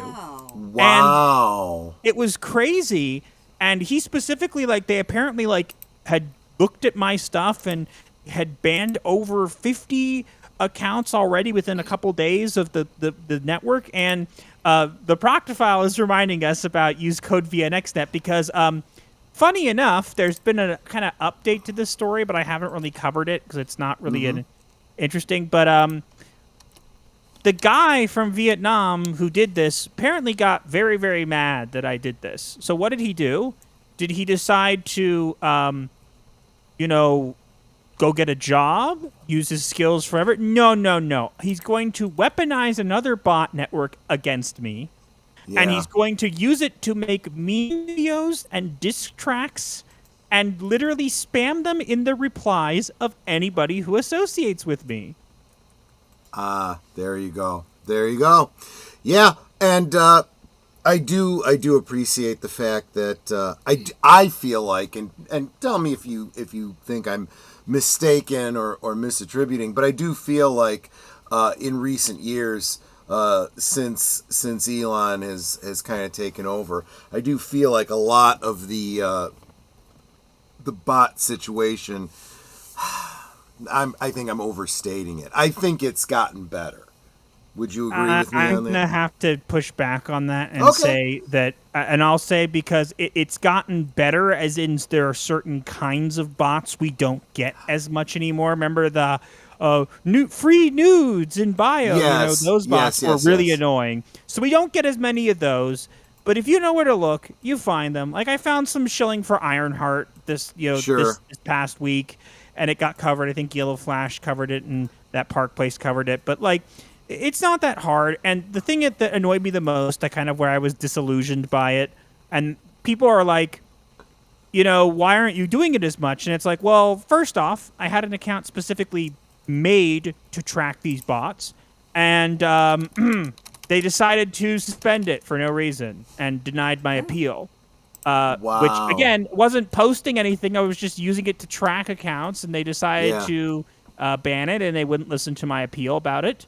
Wow. And it was crazy. And he specifically, like, they apparently, like, had looked at my stuff and had banned over 50 accounts already within a couple days of the network. And the Proctophile is reminding us about use code VNXNet because, funny enough, there's been a kind of update to this story, but I haven't really covered it because it's not really interesting. But the guy from Vietnam who did this apparently got very, very mad that I did this. So what did he do? Did he decide to, go get a job, use his skills forever? No. He's going to weaponize another bot network against me, and he's going to use it to make meme videos and diss tracks and literally spam them in the replies of anybody who associates with me. There you go. Yeah, and I do appreciate the fact that I feel like, and tell me if you think I'm mistaken or misattributing, but I do feel like in recent years, since Elon has kind of taken over, I do feel like a lot of the bot situation, I think I'm overstating it. I think it's gotten better. Would you agree with me on that? I'm going to have to push back on that and say that, and I'll say because it's gotten better, as in there are certain kinds of bots we don't get as much anymore. Remember the free nudes in bio? Yes. Those bots were really annoying. So we don't get as many of those. But if you know where to look, you find them. Like I found some shilling for Ironheart this past week, and it got covered. I think Yellow Flash covered it, and that Park Place covered it. But like, it's not that hard. And the thing that annoyed me the most, where I was disillusioned by it, and people are like, why aren't you doing it as much? And it's like, well, first off, I had an account specifically made to track these bots, and they decided to suspend it for no reason and denied my appeal. Wow. Which, again, wasn't posting anything. I was just using it to track accounts, and they decided to ban it, and they wouldn't listen to my appeal about it.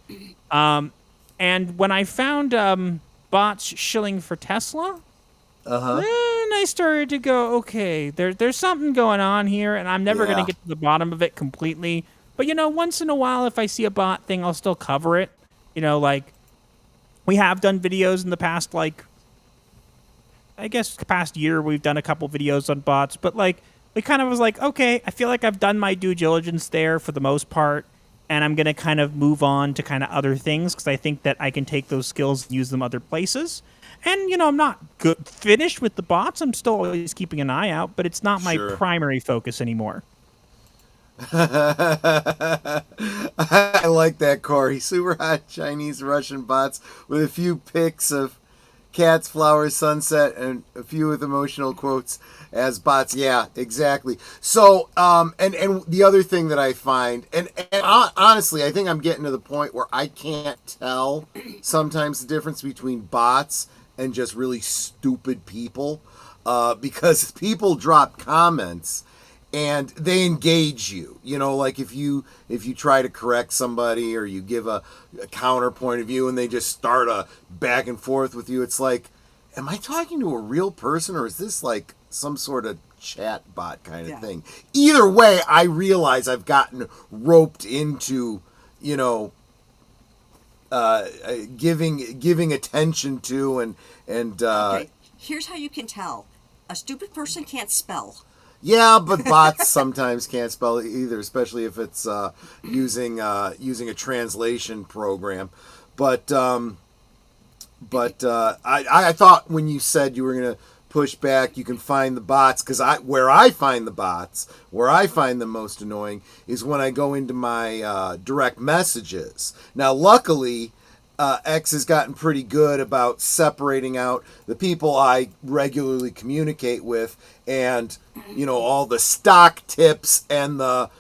And when I found bots shilling for Tesla, then I started to go, okay, there's something going on here, and I'm never going to get to the bottom of it completely. But, once in a while, if I see a bot thing, I'll still cover it. We have done videos in the past, past year, we've done a couple videos on bots, but we kind of was like, okay, I feel like I've done my due diligence there for the most part, and I'm going to kind of move on to kind of other things because I think that I can take those skills and use them other places. And, I'm not finished with the bots. I'm still always keeping an eye out, but it's not my primary focus anymore. I like that, Corey. Super hot Chinese Russian bots with a few pics of cats, flowers, sunset, and a few with emotional quotes as bots. Yeah, exactly. So, and the other thing that I find, and honestly, I think I'm getting to the point where I can't tell sometimes the difference between bots and just really stupid people, because people drop comments and they engage you. Like if you try to correct somebody or you give a counter point of view and they just start a back and forth with you, it's like, am I talking to a real person or is this like some sort of chat bot kind of thing? Either way, I realize I've gotten roped into, giving attention to and okay, here's how you can tell. A stupid person can't spell. Yeah, but bots sometimes can't spell either, especially if it's using a translation program. But I thought when you said you were going to push back, you can find the bots, because where I find them most annoying is when I go into my direct messages. Now, luckily, X has gotten pretty good about separating out the people I regularly communicate with and, all the stock tips and the,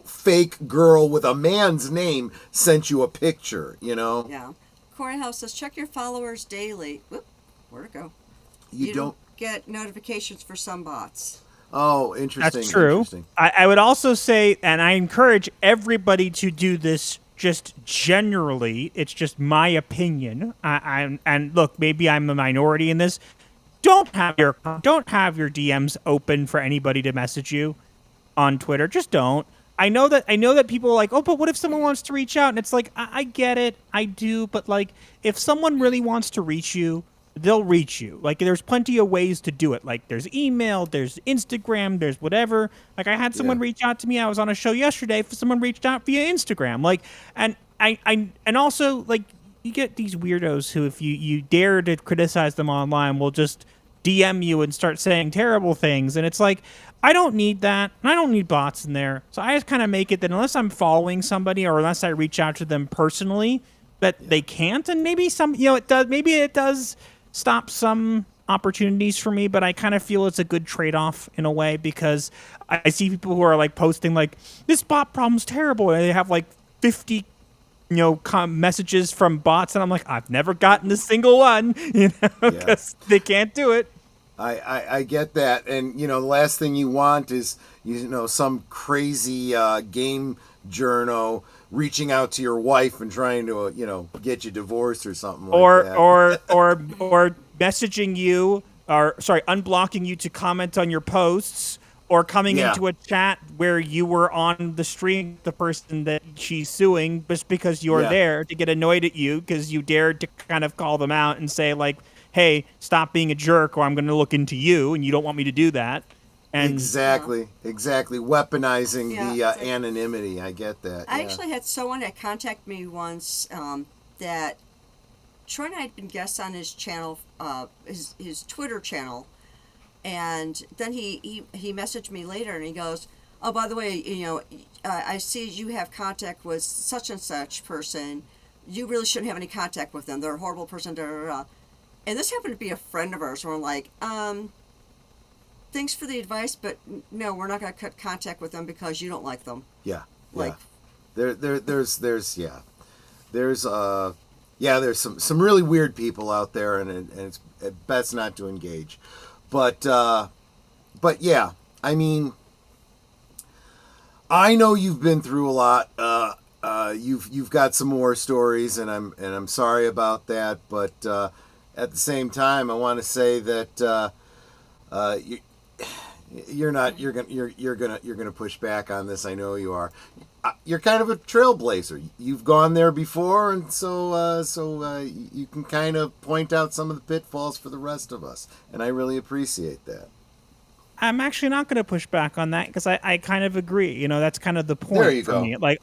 fake girl with a man's name sent you a picture, Yeah. Corey House says, check your followers daily. Whoop, where'd it go? You don't get notifications for some bots. Oh, interesting. That's true. Interesting. I would also say, and I encourage everybody to do this just generally, it's just my opinion. And look, maybe I'm a minority in this. don't have your DMs open for anybody to message you on Twitter. Just don't. I know that people are like, oh, but what if someone wants to reach out? And it's like, I get it, I do, but like, if someone really wants to reach you, they'll reach you. Like, there's plenty of ways to do it. Like, there's email, there's Instagram, there's whatever. Like, I had someone reach out to me. I was on a show yesterday. Someone reached out via Instagram. Like, and and also, like, you get these weirdos who, if you dare to criticize them online, will just DM you and start saying terrible things. And it's like, I don't need that. I don't need bots in there. So I just kind of make it that unless I'm following somebody or unless I reach out to them personally, that they can't. And maybe it does stop some opportunities for me, but I kind of feel it's a good trade-off in a way, because I see people who are like posting like, this bot problem's terrible, and they have like 50 messages from bots, and I'm like, I've never gotten a single one, because they can't do it. I get that, and the last thing you want is some crazy game journo reaching out to your wife and trying to get you divorced or something like that. or messaging you, or unblocking you to comment on your posts, or coming into a chat where you were on the stream, the person that she's suing, just because you're there, to get annoyed at you because you dared to kind of call them out and say like, hey, stop being a jerk, or I'm going to look into you, and you don't want me to do that. And exactly. Weaponizing the anonymity. I get that. I actually had someone that contacted me once that Troy and I had been guests on his channel, his Twitter channel, and then he messaged me later, and he goes, oh, by the way, I see you have contact with such and such person. You really shouldn't have any contact with them. They're a horrible person. Da, da, da. And this happened to be a friend of ours. We're like, thanks for the advice, but no, we're not going to cut contact with them because you don't like them. Yeah. Like, there's some really weird people out there, and it's best not to engage. But yeah, I mean, I know you've been through a lot. You've got some more stories, and I'm sorry about that, but at the same time, I want to say that you're gonna push back on this. I know you are. You're kind of a trailblazer. You've gone there before, and so you can kind of point out some of the pitfalls for the rest of us, and I really appreciate that. I'm actually not going to push back on that, because I kind of agree. That's kind of the point. There you for go. me. Like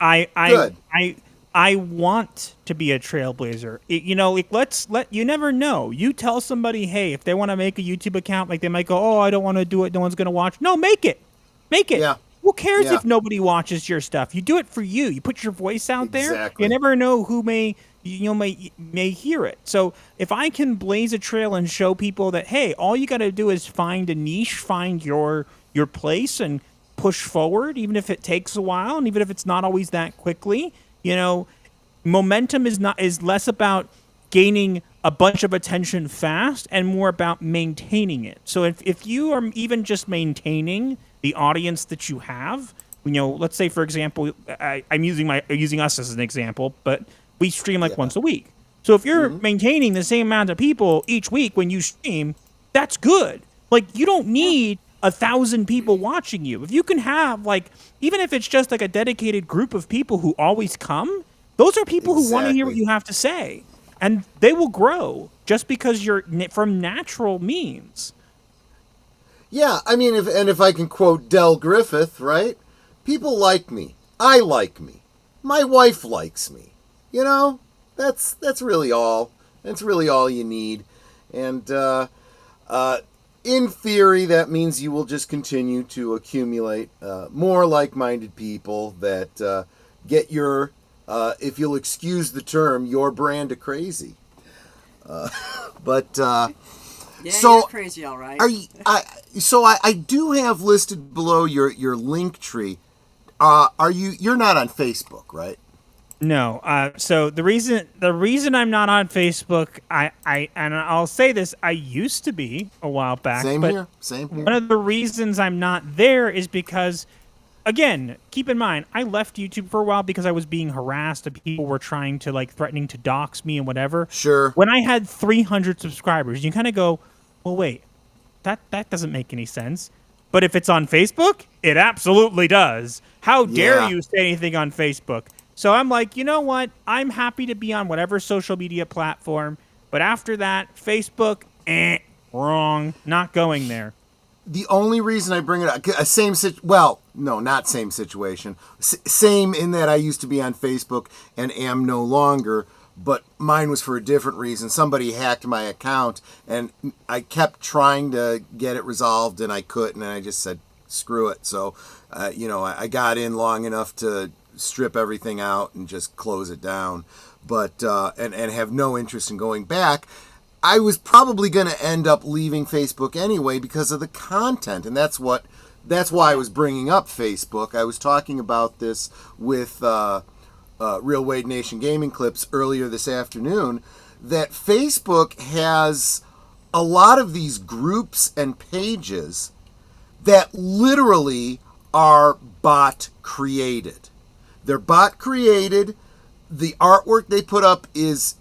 I want to be a trailblazer. You never know. You tell somebody, hey, if they want to make a YouTube account, like they might go, oh, I don't want to do it. No one's going to watch. No, make it. Yeah. Who cares if nobody watches your stuff? You do it for you. You put your voice out there. Exactly. You never know who may hear it. So if I can blaze a trail and show people that, hey, all you got to do is find a niche, find your place, and push forward, even if it takes a while, and even if it's not always that quickly. Momentum is less about gaining a bunch of attention fast and more about maintaining it. So if you are even just maintaining the audience that you have, let's say, for example, I'm using us as an example, but we stream once a week. So if you're maintaining the same amount of people each week when you stream, that's good. Like, you don't need 1,000 people watching you. If you can have, even if it's just a dedicated group of people who always come, those are people who want to hear what you have to say. And they will grow just because you're from natural means. Yeah, I mean, if I can quote Del Griffith, right? People like me. I like me. My wife likes me. That's really all. That's really all you need. And in theory, that means you will just continue to accumulate more like-minded people that get your, if you'll excuse the term, your brand of crazy. you're crazy, all right. I do have listed below your link tree. You're not on Facebook, right? No. So the reason I'm not on Facebook, and I'll say this, I used to be a while back. Same here. One of the reasons I'm not there is because, again, keep in mind, I left YouTube for a while because I was being harassed and people were trying to threatening to dox me and whatever. Sure. When I had 300 subscribers, you kind of go, well, wait, that doesn't make any sense. But if it's on Facebook, it absolutely does. How dare Yeah. you say anything on Facebook? So I'm like, you know what? I'm happy to be on whatever social media platform. But after that, Facebook, wrong. Not going there. The only reason I bring it up, well, no, not same situation. Same in that I used to be on Facebook and am no longer, but mine was for a different reason. Somebody hacked my account, and I kept trying to get it resolved, and I couldn't, and I just said, screw it. So, I got in long enough to strip everything out and just close it down, but and have no interest in going back. I was probably going to end up leaving Facebook anyway because of the content, and that's why I was bringing up Facebook. I was talking about this with Real Wade Nation Gaming Clips earlier this afternoon, that Facebook has a lot of these groups and pages that literally are bot created. They're bot created. The artwork they put up is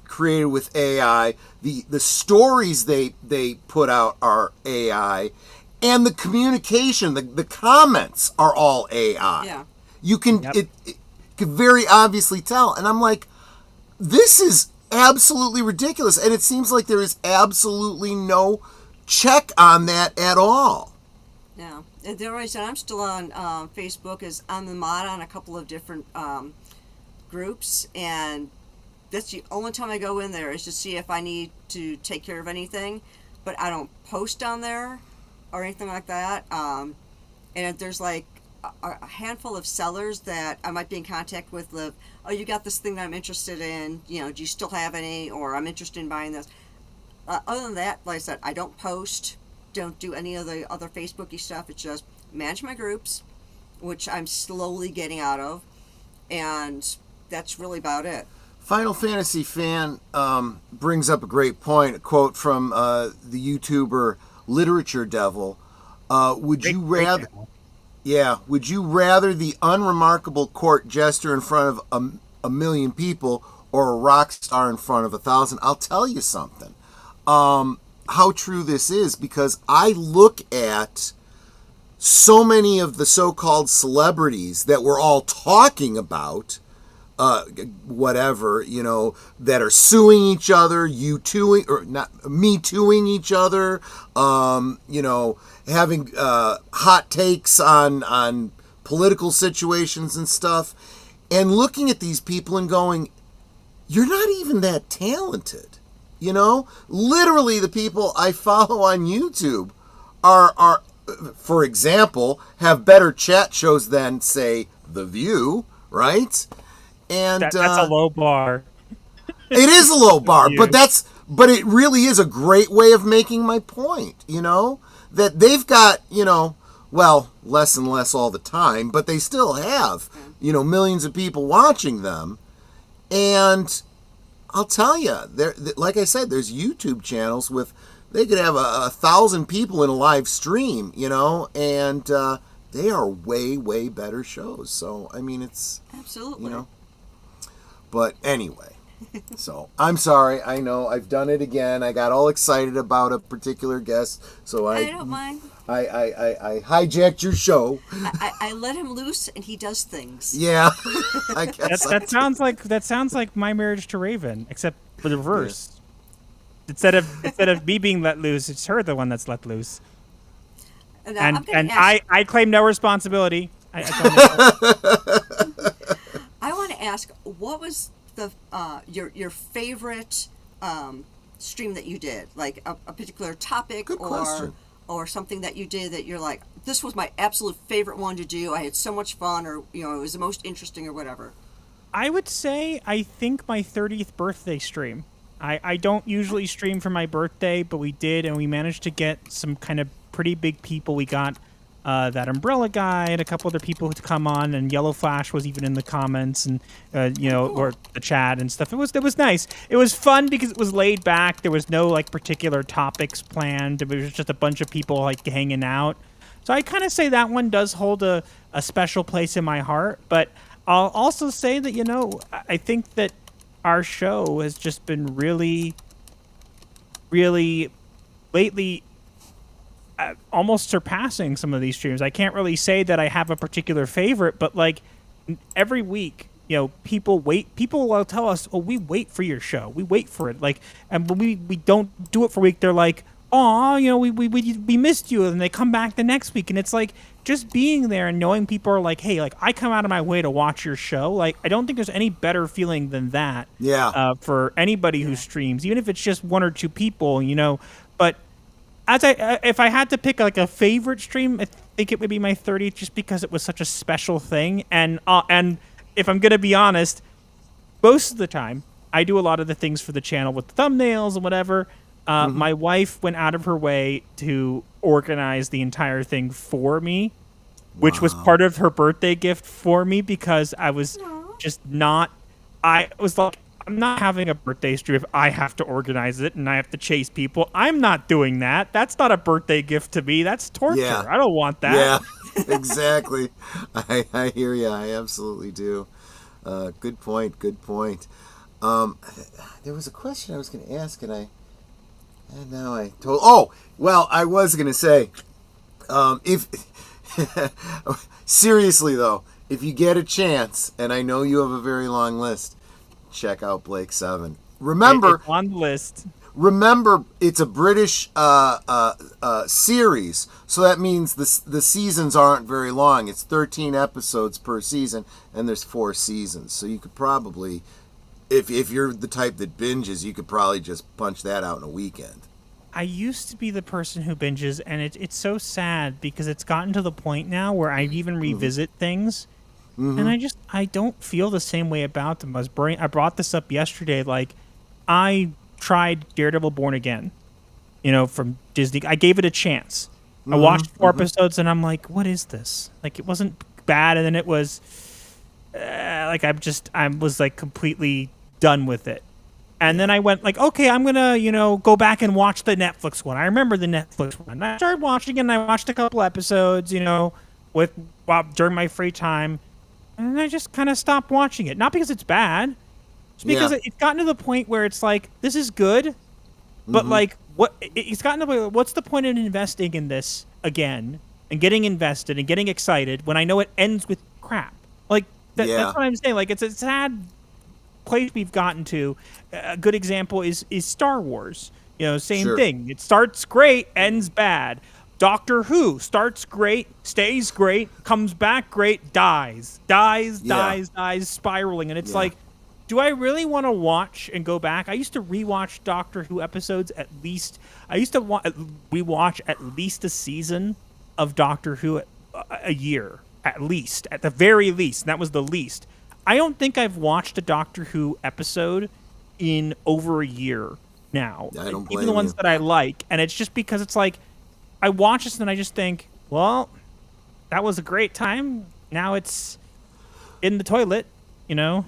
created with AI. The stories they put out are AI, and the communication, the comments are all AI. Yeah. You can Yep. it can very obviously tell, and I'm like, this is absolutely ridiculous, and it seems like there is absolutely no check on that at all. Yeah. And the only reason I'm still on Facebook is I'm the mod on a couple of different groups, and that's the only time I go in there is to see if I need to take care of anything, but I don't post on there or anything like that. And if there's like a handful of sellers that I might be in contact with, oh, you got this thing that I'm interested in, do you still have any, or I'm interested in buying this. Other than that, like I said, I don't post, don't do any of the other Facebooky stuff. It's just manage my groups, which I'm slowly getting out of, and that's really about it. Final Fantasy fan brings up a great point. A quote from the YouTuber Literature Devil. Would you rather the unremarkable court jester in front of a million people or a rock star in front of 1,000? I'll tell you something. How true this is, because I look at so many of the so-called celebrities that we're all talking about, that are suing each other, me tooing each other, having hot takes on political situations and stuff, and looking at these people and going, you're not even that talented. Literally the people I follow on YouTube are, for example, have better chat shows than, say, The View, right? And That's a low bar. It is a low bar, Yeah. but it really is a great way of making my point, that they've got, less and less all the time, but they still have, millions of people watching them. And I'll tell you, like I said, there's YouTube channels they could have 1,000 people in a live stream, and they are way, way better shows. So, I mean, it's, Absolutely. But anyway, so I'm sorry. I know I've done it again. I got all excited about a particular guest, so I don't mind. I hijacked your show. I let him loose, and he does things. Yeah, I guess. That sounds like my marriage to Raven, except for the reverse. Instead of me being let loose, it's her the one that's let loose. I'm gonna And ask- I claim no responsibility. I want to ask, what was the your favorite stream that you did? Like a particular topic, Good question. or something that you did that you're like, this was my absolute favorite one to do. I had so much fun, or it was the most interesting, or whatever. I would say I think my 30th birthday stream. I don't usually stream for my birthday, but we did, and we managed to get some kind of pretty big people. We got that Umbrella guy and a couple other people to come on, and Yellow Flash was even in the comments and or the chat and stuff. It was nice. It was fun because it was laid back. There was no particular topics planned. It was just a bunch of people hanging out. So I kind of say that one does hold a special place in my heart. But I'll also say that I think that our show has just been really really lately almost surpassing some of these streams. I can't really say that I have a particular favorite, but like every week, people will tell us, "Oh, we wait for your show. We wait for it." Like, and when we don't do it for a week, they're like, "Oh, we missed you," and they come back the next week, and it's like just being there and knowing people are like, "Hey, like I come out of my way to watch your show." Like, I don't think there's any better feeling than that. Yeah. For anybody who streams, even if it's just one or two people, But if I had to pick like a favorite stream, I think it would be my 30th, just because it was such a special thing. And if I'm gonna be honest, most of the time I do a lot of the things for the channel with the thumbnails and whatever. My wife went out of her way to organize the entire thing for me, which was part of her birthday gift for me, because I was just not. I was like, I'm not having a birthday stream if I have to organize it and I have to chase people. I'm not doing that. That's not a birthday gift to me. That's torture. Yeah. I don't want that. Yeah, exactly. I hear you. I absolutely do. Good point. Good point. There was a question I was going to ask, and now I told. Oh, well, I was going to say, if seriously though, if you get a chance, and I know you have a very long list, check out Blake 7. Remember, It's on the list. Remember, it's a British series, so that means the seasons aren't very long. It's 13 episodes per season, and there's 4 seasons. So you could probably, if you're the type that binges, you could probably just punch that out in a weekend. I used to be the person who binges, and it's so sad because it's gotten to the point now where I even revisit things. And I don't feel the same way about them. I brought this up yesterday. Like, I tried Daredevil Born Again, from Disney. I gave it a chance. I watched 4 episodes, and I'm like, what is this? Like, it wasn't bad, and then it was, I was like completely done with it. And then I went like, okay, I'm gonna, go back and watch the Netflix one. I remember the Netflix one. I started watching it, and I watched a couple episodes, during my free time. And I just kind of stopped watching it. Not because it's bad, just because it's gotten to the point where it's like, this is good, but like, it's gotten to the point, what's the point in investing in this again and getting invested and getting excited when I know it ends with crap? Like, that's what I'm saying. Like, it's a sad place we've gotten to. A good example is Star Wars. Same thing. It starts great, ends bad. Doctor Who starts great, stays great, comes back great, dies, spiraling. And it's like, do I really want to watch and go back? I used to rewatch Doctor Who episodes at least. I used to rewatch at least a season of Doctor Who a year, at the very least. And that was the least. I don't think I've watched a Doctor Who episode in over a year now. I don't blame even the ones that I like. And it's just because it's like, I watch this and I just think, well, that was a great time. Now it's in the toilet,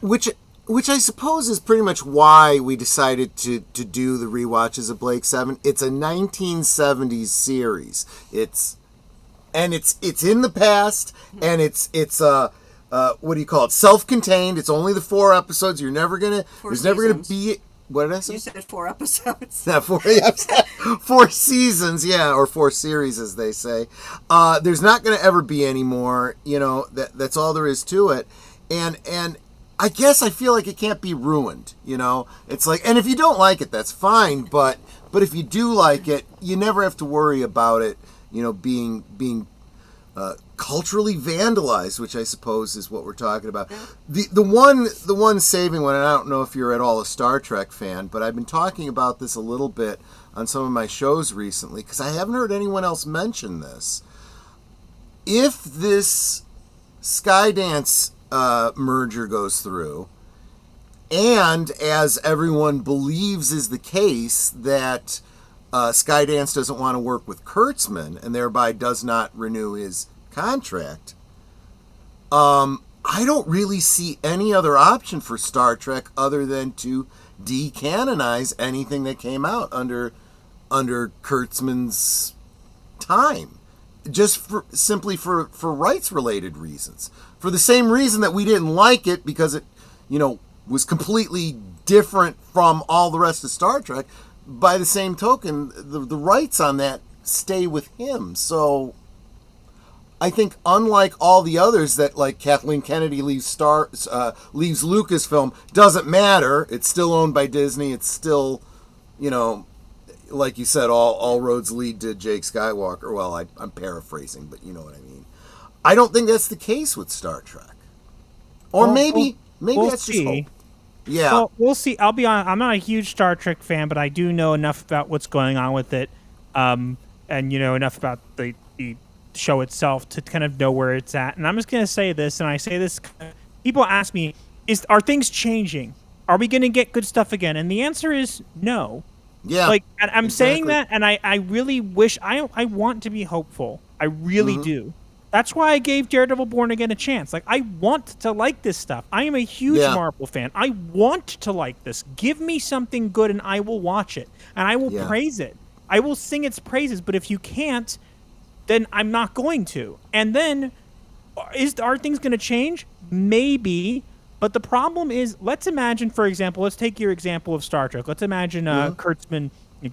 Which I suppose is pretty much why we decided to do the rewatches of Blake 7. It's a 1970s series. It's in the past, and it's what do you call it? Self-contained. It's only the 4 episodes. Never gonna be. What did I say? You said 4 episodes. Yeah, 4 seasons, or 4 series, as they say. There's not going to ever be any more. That's all there is to it. And I guess I feel like it can't be ruined. It's like, and if you don't like it, that's fine. But if you do like it, you never have to worry about it. Being culturally vandalized, which I suppose is what we're talking about. The one saving one, and I don't know if you're at all a Star Trek fan, but I've been talking about this a little bit on some of my shows recently because I haven't heard anyone else mention this. If this Skydance merger goes through, and as everyone believes is the case, that Skydance doesn't want to work with Kurtzman and thereby does not renew his contract, I don't really see any other option for Star Trek other than to decanonize anything that came out under Kurtzman's time, just simply for rights related reasons, for the same reason that we didn't like it because it was completely different from all the rest of Star Trek. by the same token, the rights on that stay with him. So I think unlike all the others that, like Kathleen Kennedy leaves Lucasfilm, doesn't matter. It's still owned by Disney. It's still, like you said, all roads lead to Jake Skywalker. Well, I'm paraphrasing, but you know what I mean. I don't think that's the case with Star Trek. Or Well, maybe we'll that's just see. hope. Yeah. Well, we'll see. I'll be honest. I'm not a huge Star Trek fan, but I do know enough about what's going on with it, and enough about the show itself to kind of know where it's at. And I'm just gonna say this, and I say this. People ask me, are things changing? Are we gonna get good stuff again? And the answer is no. Yeah. Like, and I'm saying exactly. that, and I really wish I want to be hopeful. I really do. That's why I gave Daredevil Born Again a chance. Like, I want to like this stuff. I am a huge Marvel fan. I want to like this. Give me something good and I will watch it. And I will praise it. I will sing its praises. But if you can't, then I'm not going to. And then, are things going to change? Maybe. But the problem is, let's imagine, for example, let's take your example of Star Trek. Let's imagine Kurtzman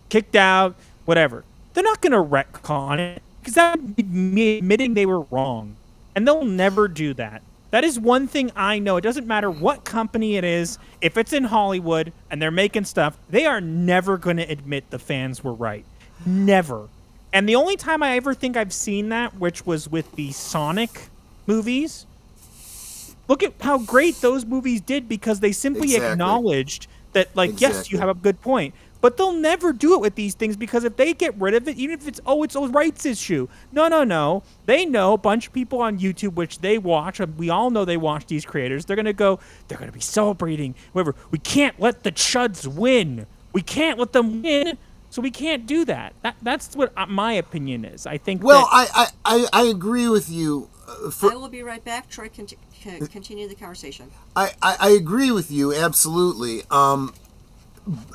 kicked out, whatever. They're not going to retcon it. Because that would be me admitting they were wrong. And they'll never do that. That is one thing I know. It doesn't matter what company it is. If it's in Hollywood and they're making stuff, they are never going to admit the fans were right. Never. And the only time I ever think I've seen that, which was with the Sonic movies, look at how great those movies did because they simply acknowledged that, like, yes, you have a good point. But they'll never do it with these things because if they get rid of it, even if it's a rights issue. No. They know a bunch of people on YouTube, which they watch. We all know they watch these creators. They're going to be celebrating. Whatever. We can't let the chuds win. We can't let them win. So we can't do that. That's what my opinion is. I think. Well, I agree with you. I will be right back. Troy, continue the conversation. I agree with you absolutely.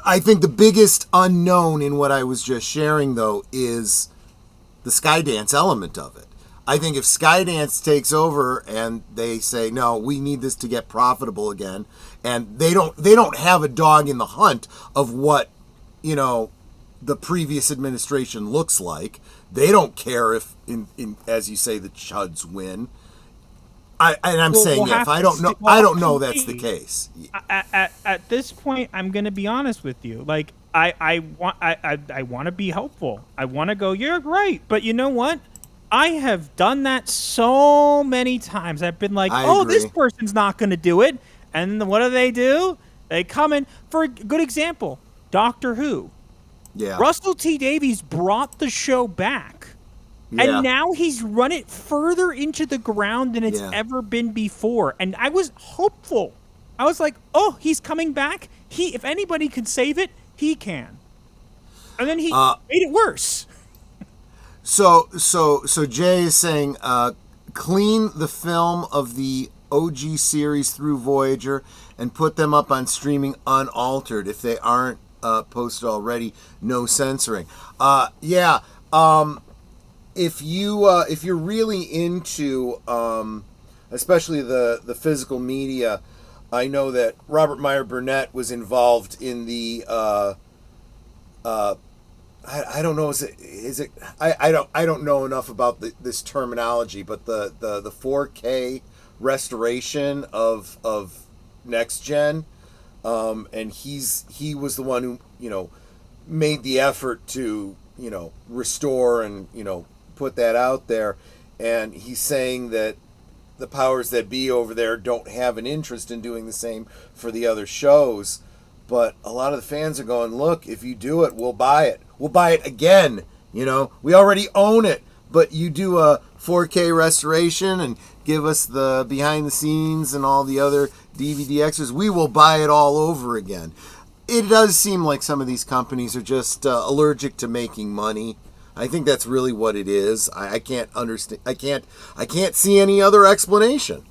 I think the biggest unknown in what I was just sharing, though, is the Skydance element of it. I think if Skydance takes over and they say, no, we need this to get profitable again, and they don't have a dog in the hunt of what, the previous administration looks like. They don't care if, as you say, the chuds win. I'm saying if I don't know, I don't know that's the case. At this point, I'm going to be honest with you. Like, I want to be hopeful. I want to go, you're right. But you know what? I have done that so many times. I've been like, this person's not going to do it. And what do? They come in. For a good example, Doctor Who. Yeah. Russell T. Davies brought the show back. Yeah. And now he's run it further into the ground than it's ever been before. And I was hopeful. I was like, he's coming back. If anybody can save it, he can. And then he made it worse. So Jay is saying, clean the film of the OG series through Voyager and put them up on streaming unaltered. If they aren't posted already, no censoring. If you're really into, especially the physical media, I know that Robert Meyer Burnett was involved in the, I don't know, is it I don't know enough about this terminology, but the 4K restoration of Next Gen, and he was the one who made the effort to restore and put that out there, and he's saying that the powers that be over there don't have an interest in doing the same for the other shows. But a lot of the fans are going, look, if you do it, we'll buy it. We'll buy it again. We already own it. But you do a 4K restoration and give us the behind the scenes and all the other DVD extras, we will buy it all over again. It does seem like some of these companies are just allergic to making money. I think that's really what it is. I can't understand. I can't see any other explanation.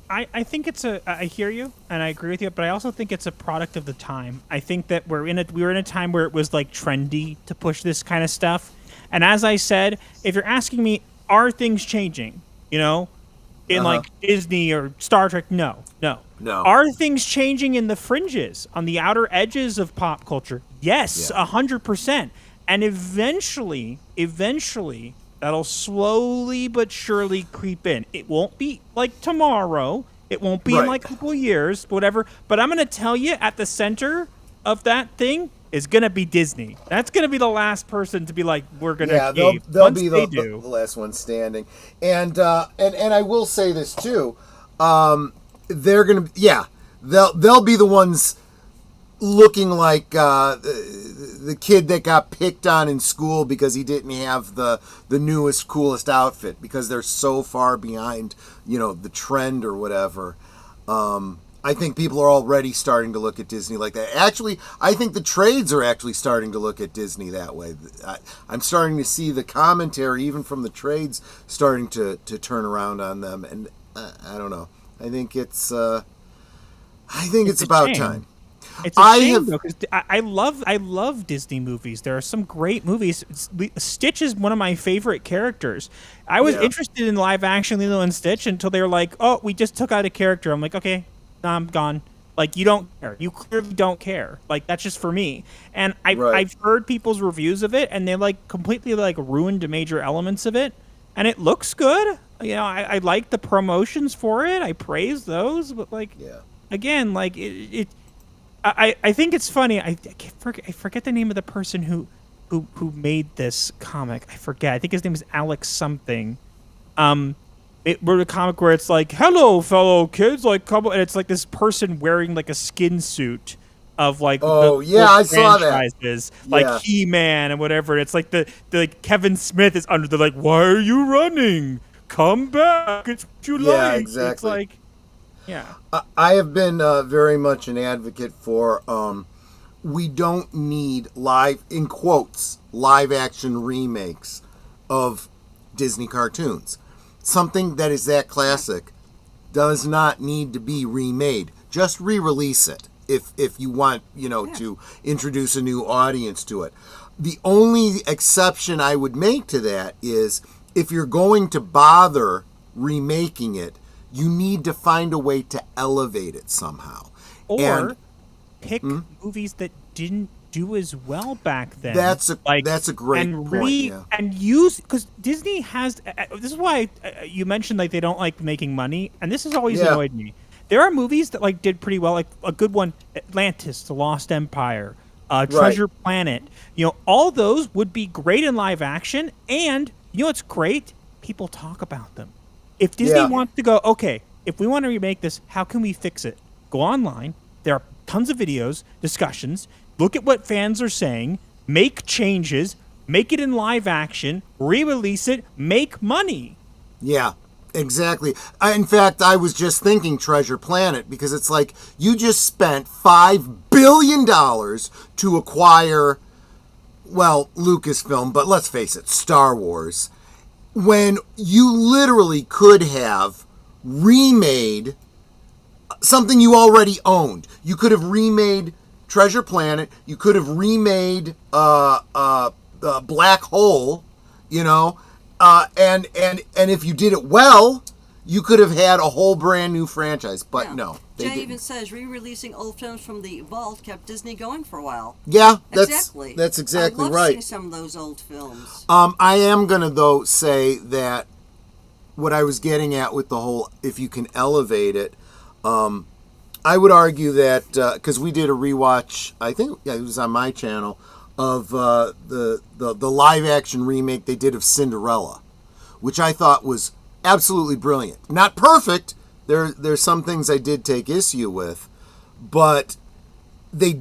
I think I hear you and I agree with you, but I also think it's a product of the time. I think that we were in a time where it was like trendy to push this kind of stuff. And as I said, if you're asking me, are things changing? in like Disney or Star Trek. No. No. Are things changing in the fringes, on the outer edges of pop culture? Yes, 100%. And eventually, that'll slowly but surely creep in. It won't be like tomorrow. It won't be in like a couple of years, whatever. But I'm going to tell you, at the center of that thing is going to be Disney. That's going to be the last person to be like, we're going to cave. They'll Once be they the last one standing. And I will say this too. They're going to, they'll be the ones looking like the kid that got picked on in school because he didn't have the newest, coolest outfit, because they're so far behind, the trend or whatever. I think people are already starting to look at Disney like that. Actually, I think the trades are actually starting to look at Disney that way. I'm starting to see the commentary, even from the trades, starting to turn around on them. And I don't know. I think it's about time. It's a shame, though, because I love Disney movies. There are some great movies. Stitch is one of my favorite characters. I was interested in live action Lilo and Stitch until they were like, "Oh, we just took out a character." I'm like, "Okay, I'm gone." Like, you don't care. You clearly don't care. Like, that's just for me. And I've heard people's reviews of it, and they like completely like ruined major elements of it. And it looks good. I like the promotions for it. I praise those, but like, again, like I think it's funny. I forget the name of the person who made this comic. I forget. I think his name is Alex something. It wrote a comic where it's like, "Hello, fellow kids," like couple, and it's like this person wearing like a skin suit of like I saw that, like He-Man and whatever. And it's like the like Kevin Smith is under the like, "Why are you running? Come back! It's what you like." Yeah, exactly. It's like, I have been very much an advocate for we don't need live action remakes of Disney cartoons. Something that is that classic does not need to be remade. Just re-release it if you want, to introduce a new audience to it. The only exception I would make to that is if you're going to bother remaking it, you need to find a way to elevate it somehow. Or pick movies that didn't do as well back then. That's a great point. And use, because Disney has. This is why you mentioned like they don't like making money, and this has always annoyed me. There are movies that like did pretty well, like a good one, Atlantis, The Lost Empire, Treasure Planet. All those would be great in live action, and what's great? People talk about them. If Disney wants to go, okay, if we want to remake this, how can we fix it? Go online. There are tons of videos, discussions. Look at what fans are saying. Make changes. Make it in live action. Re-release it. Make money. Yeah, exactly. In fact, I was just thinking Treasure Planet, because it's like you just spent $5 billion to acquire, Lucasfilm, but let's face it, Star Wars, when you literally could have remade something you already owned. You could have remade Treasure Planet. You could have remade Black Hole, and if you did it well, you could have had a whole brand new franchise. But no, they Jay didn't. even says re-releasing old films from the vault kept Disney going for a while. Yeah, that's exactly exactly I love right. seeing some of those old films. I am gonna though say that what I was getting at with the whole, if you can elevate it, I would argue that because we did a rewatch, I think it was on my channel, of the live action remake they did of Cinderella, which I thought was absolutely brilliant. Not perfect. There's some things I did take issue with, but they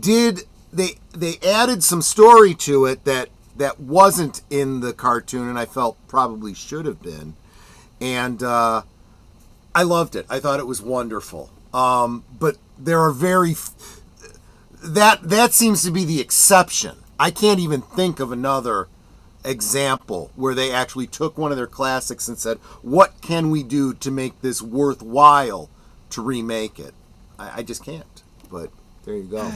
added some story to it that wasn't in the cartoon, and I felt probably should have been. And I loved it. I thought it was wonderful. But there are that seems to be the exception. I can't even think of another example where they actually took one of their classics and said, what can we do to make this worthwhile to remake it? I just can't. But there you go.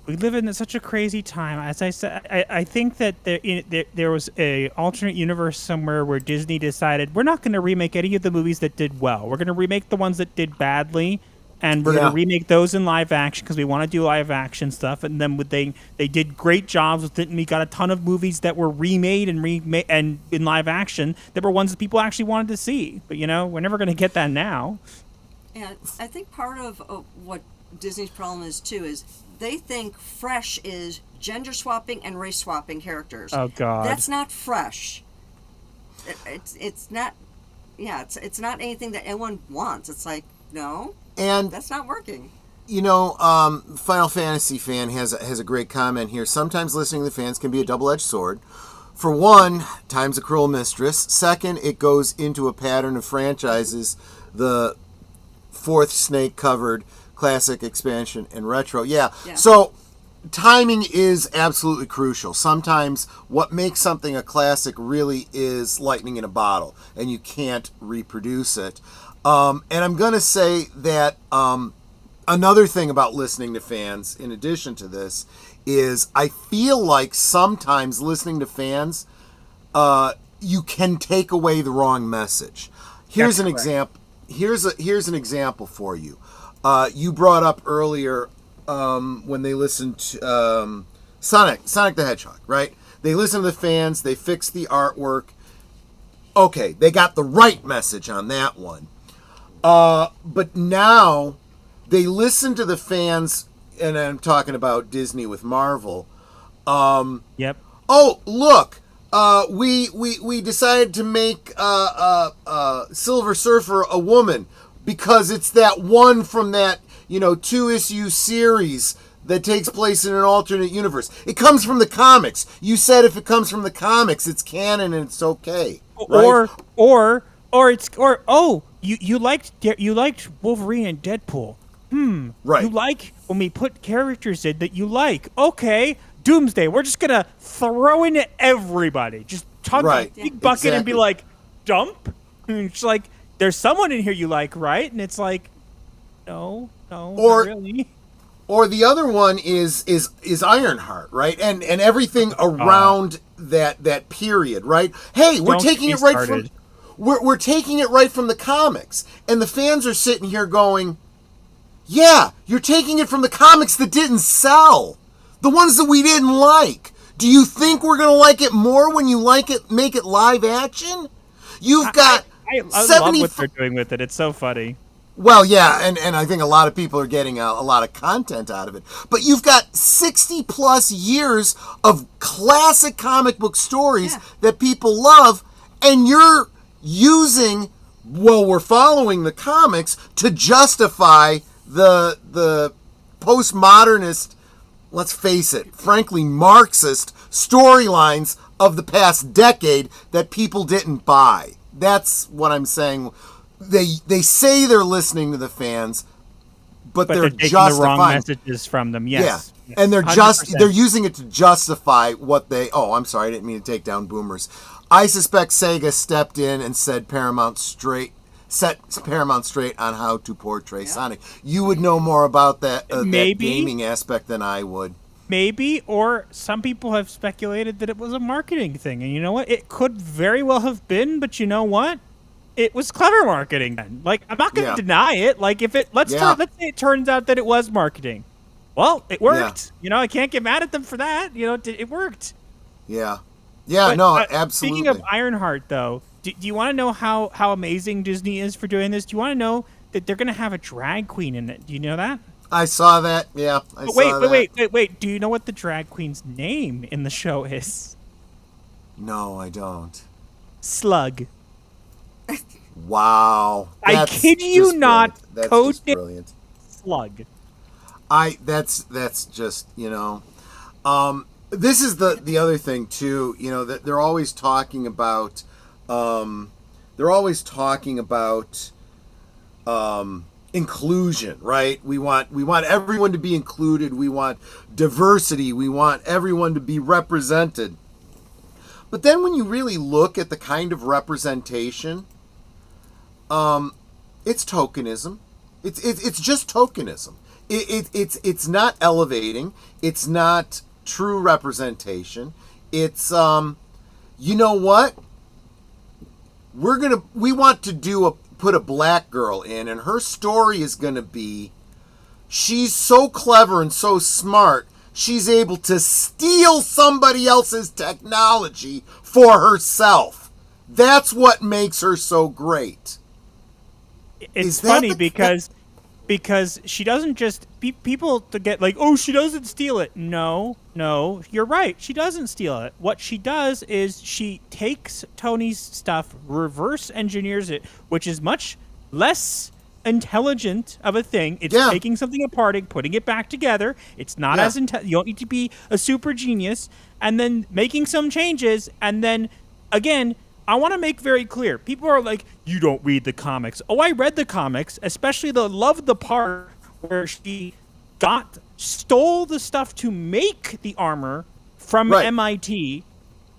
we live in such a crazy time. As I said, I think that there was a alternate universe somewhere where Disney decided we're not going to remake any of the movies that did well. We're going to remake the ones that did badly, and we're going to remake those in live action because we want to do live action stuff. And then they did great jobs with it, and we got a ton of movies that were remade and in live action that were ones that people actually wanted to see. But we're never going to get that now. Yeah, I think part of what Disney's problem is too is they think fresh is gender swapping and race swapping characters. Oh God, that's not fresh. It's not. Yeah, it's not anything that anyone wants. It's like no, and that's not working. Final Fantasy fan has a great comment here. Sometimes listening to the fans can be a double-edged sword. For one, time's a cruel mistress. Second, it goes into a pattern of franchises. The fourth snake-covered classic, expansion, and retro. Yeah. So timing is absolutely crucial. Sometimes what makes something a classic really is lightning in a bottle, and you can't reproduce it. And I'm going to say that another thing about listening to fans, in addition to this, is I feel like sometimes listening to fans, you can take away the wrong message. Here's an example. Here's an example for you. You brought up earlier when they listened to Sonic the Hedgehog, right? They listened to the fans. They fixed the artwork. Okay, they got the right message on that one. But now they listen to the fans, and I'm talking about Disney with Marvel. Yep. Oh, look. We decided to make Silver Surfer a woman because it's that one from that 2-issue series that takes place in an alternate universe. It comes from the comics. You said if it comes from the comics, it's canon and it's okay. Right? You liked Wolverine and Deadpool. Right. You like when we put characters in that you like. Okay. Doomsday, we're just gonna throw in everybody. Just tug a big bucket and be like, dump. And it's like, there's someone in here you like, right? And it's like, no, not really. Or the other one is Ironheart, right? And everything around that period, right? Hey, we're taking it right from we're taking it right from the comics, and the fans are sitting here going, yeah, you're taking it from the comics that didn't sell. The ones that we didn't like. Do you think we're going to like it more when you make it live action? You've got I love what they're doing with it. It's so funny. Well, yeah, and I think a lot of people are getting a lot of content out of it. But you've got 60 plus years of classic comic book stories that people love, and you're using, we're following the comics to justify the postmodernist, let's face it, frankly, Marxist storylines of the past decade that people didn't buy. That's what I'm saying. They say they're listening to the fans, but they're taking justifying the wrong messages from them. Yes. Yeah. And they're 100%. they're using it to justify what they. Oh, I'm sorry, I didn't mean to take down boomers. I suspect Sega stepped in and set Paramount straight on how to portray Sonic. You would know more about that gaming aspect than I would. Maybe, or some people have speculated that it was a marketing thing. And you know what? It could very well have been, but you know what? It was clever marketing then. Like, I'm not going to deny it. Like, if it let's say it turns out that it was marketing. Well, it worked. Yeah. I can't get mad at them for that. It worked. Yeah. Yeah, But, absolutely. Speaking of Ironheart, though, do you want to know how amazing Disney is for doing this? Do you want to know that they're going to have a drag queen in it? Do you know that? I saw that. Yeah, I saw that. Wait. Do you know what the drag queen's name in the show is? No, I don't. Slug. Wow. I kid you not. That's Code just brilliant. Slug. That's just, this is the other thing too, that they're always talking about inclusion, right? We want everyone to be included. We want diversity. We want everyone to be represented. But then when you really look at the kind of representation, it's tokenism. It's just tokenism. It's not elevating. It's not true representation. It's you know what? We want to put a black girl in, and her story is gonna be, she's so clever and so smart, she's able to steal somebody else's technology for herself. That's what makes her so great. It's funny because she doesn't just people to get like, oh, she doesn't steal it. No, you're right. She doesn't steal it. What she does is she takes Tony's stuff, reverse engineers it, which is much less intelligent of a thing. It's taking something apart and putting it back together. It's not as you don't need to be a super genius, and then making some changes, and then again, I want to make very clear. People are like, you don't read the comics. Oh, I read the comics, especially loved the part where she stole the stuff to make the armor from MIT.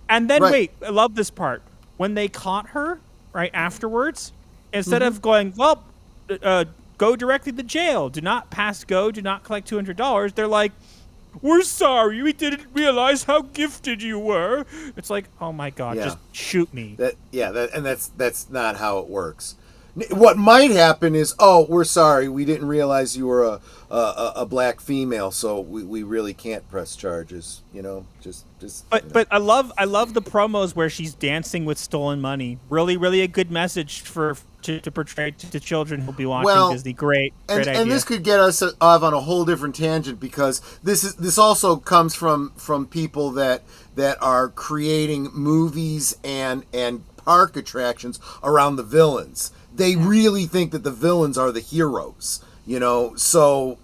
And then, wait, I love this part. When they caught her, right afterwards, instead of going, well, go directly to jail, do not pass go, do not collect $200, they're like, we're sorry, we didn't realize how gifted you were. It's like, oh my God, just shoot me. That's not how it works. What might happen is, oh, we're sorry, we didn't realize you were a black female, so we really can't press charges. You know, just. But I love the promos where she's dancing with stolen money. Really, really a good message to portray to children who'll be watching Disney. Great idea. And this could get us off on a whole different tangent, because this also comes from people that are creating movies and park attractions around the villains. They really think that the villains are the heroes, you know. So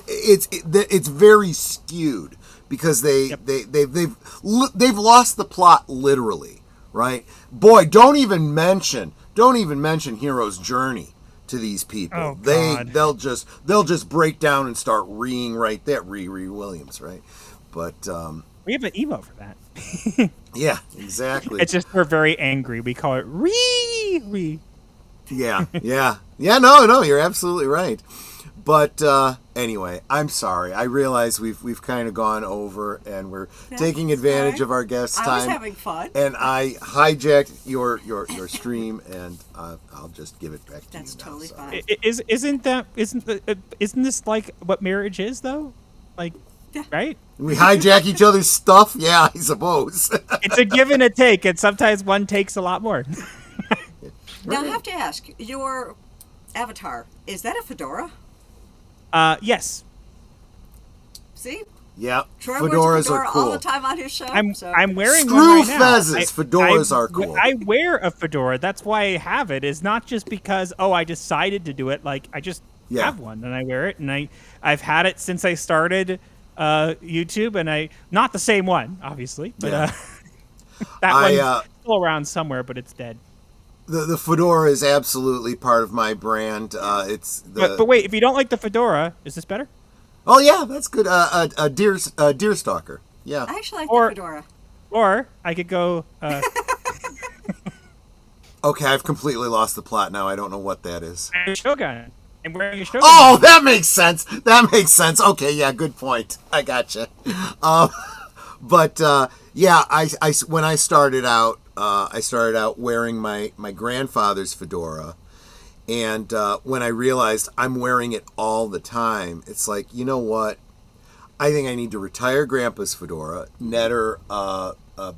it's very skewed, because they've lost the plot literally, right? Boy, don't even mention hero's journey to these people. Oh, God. They'll just break down and start reeing right there. Ree Williams, right? But we have an emo for that. yeah, exactly. It's just we're very angry. We call it Ree. Yeah. No, you're absolutely right. But anyway, I'm sorry. I realize we've kind of gone over, and we're taking advantage of our guest time. I was having fun, and I hijacked your stream, and I'll just give it back to you. That's totally so. fine. Isn't this like what marriage is though? Like, right? We hijack each other's stuff. Yeah, I suppose. It's a give and a take, and sometimes one takes a lot more. Now I have to ask, your avatar, is that a fedora? Yes. See? Yeah, Troy fedoras wears a fedora are cool. all the time on his show. I'm wearing Screw one right now. fezzes. Fedoras are cool. I wear a fedora. That's why I have it. It's not just because I decided to do it. Like, I just have one and I wear it, and I've had it since I started YouTube, and not the same one, obviously, but that one's still around somewhere, but it's dead. The fedora is absolutely part of my brand. But wait, if you don't like the fedora, is this better? Oh yeah, that's good. A deer stalker. Yeah. I actually like the fedora. Or I could go. Okay, I've completely lost the plot now. I don't know what that is. Shogun. I'm wearing a Shogun. Oh, that makes sense. Okay, yeah, good point. I gotcha. But when I started out wearing my grandfather's fedora, and when I realized I'm wearing it all the time, it's like, you know what? I think I need to retire Grandpa's fedora. Netter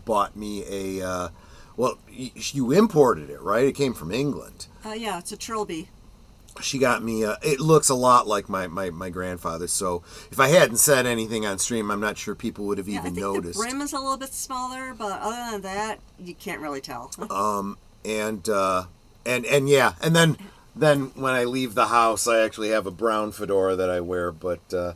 bought me a. Well, you imported it, right? It came from England. Yeah, it's a trilby. She got me. It looks a lot like my grandfather's. So if I hadn't said anything on stream, I'm not sure people would have even noticed. The brim is a little bit smaller, but other than that, you can't really tell. And then when I leave the house, I actually have a brown fedora that I wear. But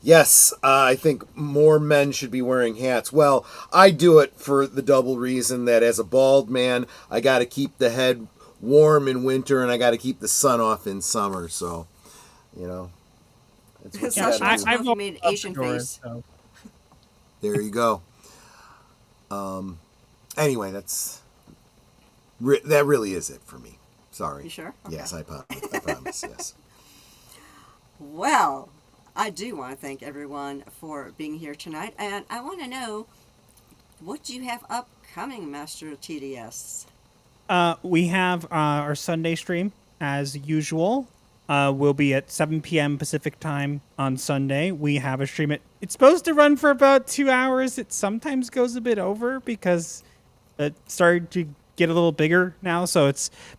yes, I think more men should be wearing hats. Well, I do it for the double reason that as a bald man, I got to keep the head warm in winter, and I got to keep the sun off in summer. So, you know, that's what I've made Asian face. So. There you go. Anyway, that really is it for me. Sorry. You sure? Okay. Yes, I promise. Yes. Well, I do want to thank everyone for being here tonight, and I want to know what you have upcoming, Master TDS. We have our Sunday stream as usual. We'll be at 7 p.m. Pacific time on Sunday. We have a stream. It's supposed to run for about 2 hours. It sometimes goes a bit over because it started to get a little bigger now.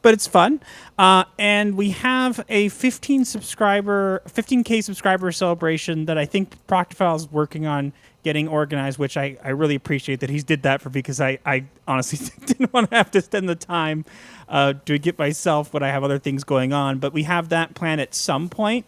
But it's fun. And we have a 15K subscriber celebration that I think Proctofile is working on getting organized, which I really appreciate that he's did that for me, because I honestly didn't want to have to spend the time to get myself when I have other things going on. But we have that planned at some point.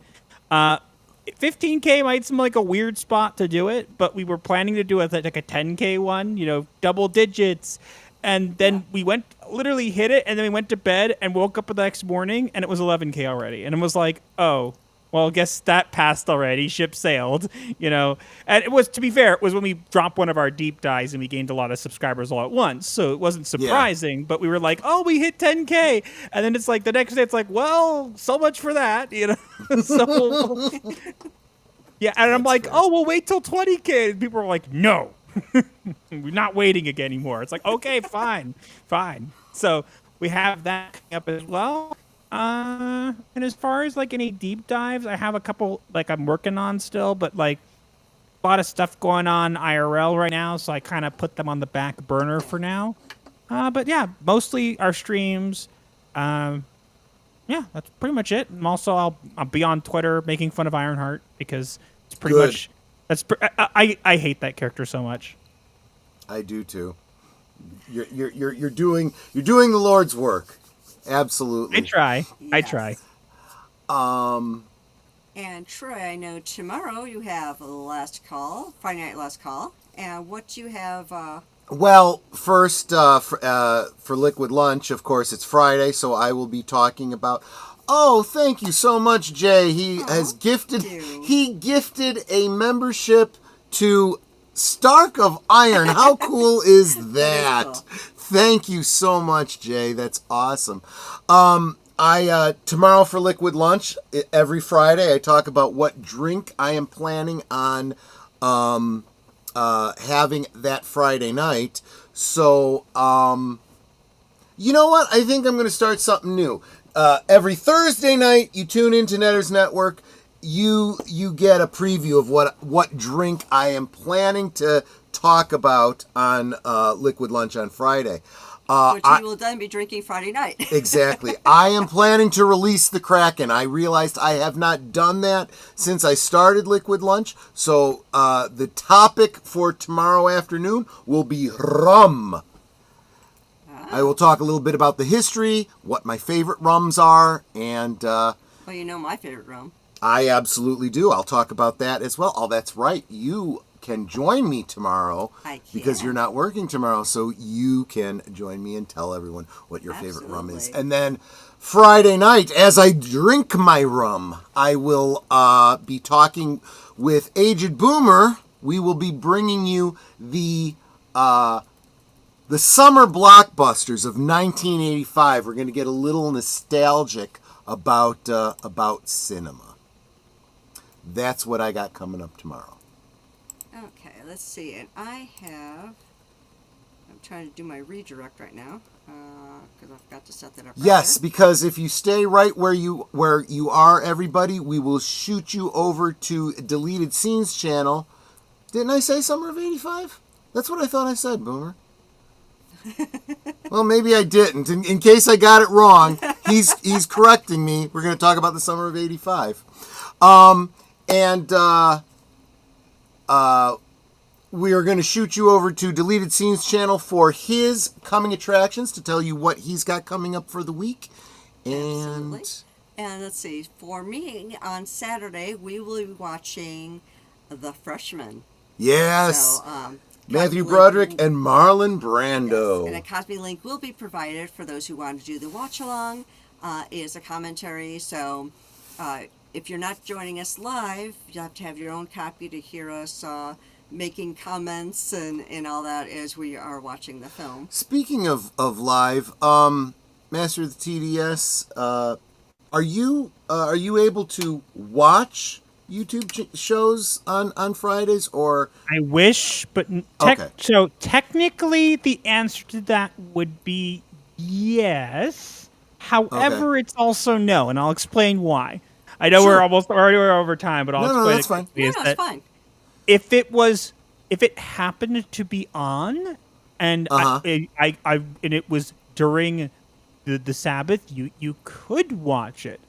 15K might seem like a weird spot to do it, but we were planning to do it like a 10K one, double digits. And then we literally hit it, and then we went to bed and woke up the next morning, and it was 11K already. And it was like, oh, well, I guess that passed already. Ship sailed, And it was, to be fair, it was when we dropped one of our deep dives and we gained a lot of subscribers all at once. So it wasn't surprising, but we were like, oh, we hit 10K. And then it's like the next day, it's like, well, so much for that, So, yeah. And I'm like, oh, we'll wait till 20K. And people were like, no. We're not waiting again anymore. It's like, okay, fine. So we have that coming up as well. And as far as like any deep dives, I have a couple like I'm working on still, but like a lot of stuff going on IRL right now, so I kind of put them on the back burner for now. But yeah, mostly our streams. Yeah, that's pretty much it. And also, I'll be on Twitter making fun of Ironheart because it's pretty much. I hate that character so much. I do too. You're doing the Lord's work. Absolutely. I try. Yes. And Troy, I know tomorrow you have Friday Night Last Call, and what you have. Well, first for Liquid Lunch, of course, it's Friday, so I will be talking about. Oh, thank you so much, Jay. He gifted a membership to Stark of Iron. How cool is that? That is cool. Thank you so much, Jay. That's awesome. I tomorrow for Liquid Lunch, every Friday, I talk about what drink I am planning on having that Friday night. So, you know what? I think I'm going to start something new. Every Thursday night, you tune into Netters Network. You get a preview of what drink I am planning to talk about on Liquid Lunch on Friday. Which you will then be drinking Friday night. Exactly. I am planning to release the Kraken. I realized I have not done that since I started Liquid Lunch. So the topic for tomorrow afternoon will be rum. I will talk a little bit about the history, what my favorite rums are, and... well, you know my favorite rum. I absolutely do. I'll talk about that as well. Oh, that's right. You can join me tomorrow because you're not working tomorrow, so you can join me and tell everyone what your favorite rum is. And then Friday night, as I drink my rum, I will be talking with Aged Boomer. We will be bringing you the summer blockbusters of 1985. We're going to get a little nostalgic about cinema. That's what I got coming up tomorrow. Okay, let's see. And I'm trying to do my redirect right now because I've got to set that up. Yes, because if you stay right where you are, everybody, we will shoot you over to Deleted Scenes channel. Didn't I say summer of '85? That's what I thought I said, Boomer. Well, maybe I didn't. In case I got it wrong, he's correcting me. We're going to talk about the summer of '85. And we are going to shoot you over to Deleted Scenes channel for his coming attractions to tell you what he's got coming up for the week. And let's see, for me on Saturday we will be watching The Freshman. Yes. So, Matthew Broderick and Marlon Brando. Yes, and a Cosby link will be provided for those who want to do the watch along. It is a commentary, so if you're not joining us live, you have to have your own copy to hear us making comments and all that as we are watching the film. Speaking of live, Master of the TDS, Are you able to watch YouTube shows on Fridays, or? I wish, but Okay. so technically the answer to that would be yes. However, it's also no, and I'll explain why. I know Sure. we're over time, but I'll No, explain that's fine. quickly, No, is no, that it's fine. if it happened to be on, and Uh-huh. and it was during the Sabbath, you could watch it.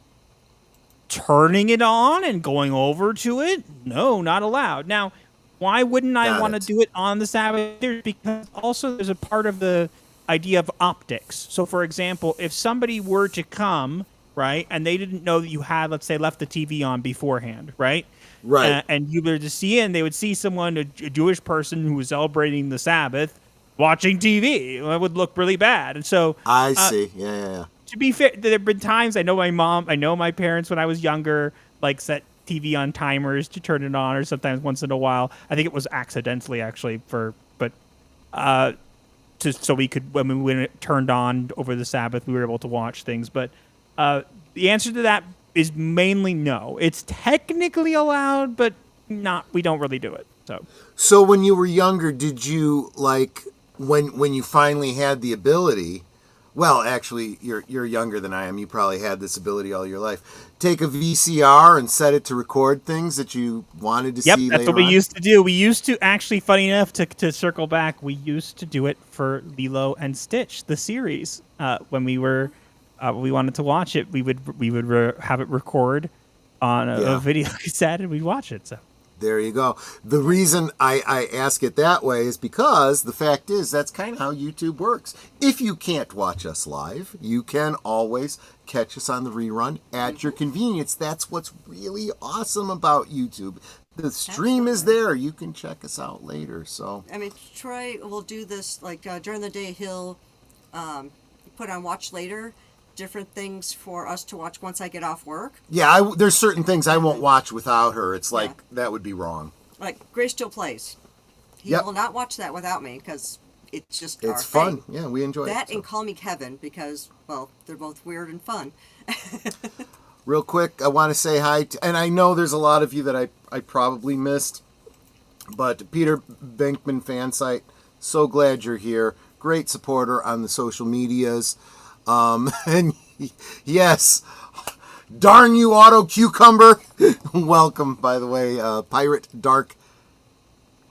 Turning it on and going over to it, no, not allowed. Now, why wouldn't I Got want to it. do it on the Sabbath? Because also there's a part of the idea of optics. So, for example, if somebody were to come, right, and they didn't know that you had, let's say, left the TV on beforehand, right? Right. And you were to see it, and they would see someone, a Jewish person who was celebrating the Sabbath, watching TV. It would look really bad. And so I see. Yeah. to be fair, there have been times I know my parents when I was younger, like set TV on timers to turn it on, or sometimes once in a while. I think it was accidentally actually so we could, when it turned on over the Sabbath, we were able to watch things. But the answer to that is mainly no. It's technically allowed, but we don't really do it. So when you were younger, did you when you finally had the ability? Well, actually, you're younger than I am. You probably had this ability all your life. Take a VCR and set it to record things that you wanted to see later on? Yep, that's what we used to do. We used to actually, funny enough, to circle back, we used to do it for Lilo and Stitch, the series. When we wanted to watch it, we would have it record on a video cassette, and we'd watch it. So. There you go. The reason I ask it that way is because the fact is that's kind of how YouTube works. If you can't watch us live, you can always catch us on the rerun at your convenience. That's what's really awesome about YouTube. The stream is there. You can check us out later. So I mean, Troy will do this during the day. He'll put on Watch Later, different things for us to watch once I get off work. yeah, there's certain things I won't watch without her. It's like that would be wrong. Like Grace Still Plays. He Yep. will not watch that without me because it's just It's our fun. thing. Yeah, we enjoy That it. and Call Me Kevin because, well, they're both weird and fun. Real quick, I want to say hi and I know there's a lot of you that I probably missed, but Peter Bankman fan site, so glad you're here. Great supporter on the social medias. And yes, darn you, Auto Cucumber. Welcome, by the way, Pirate Dark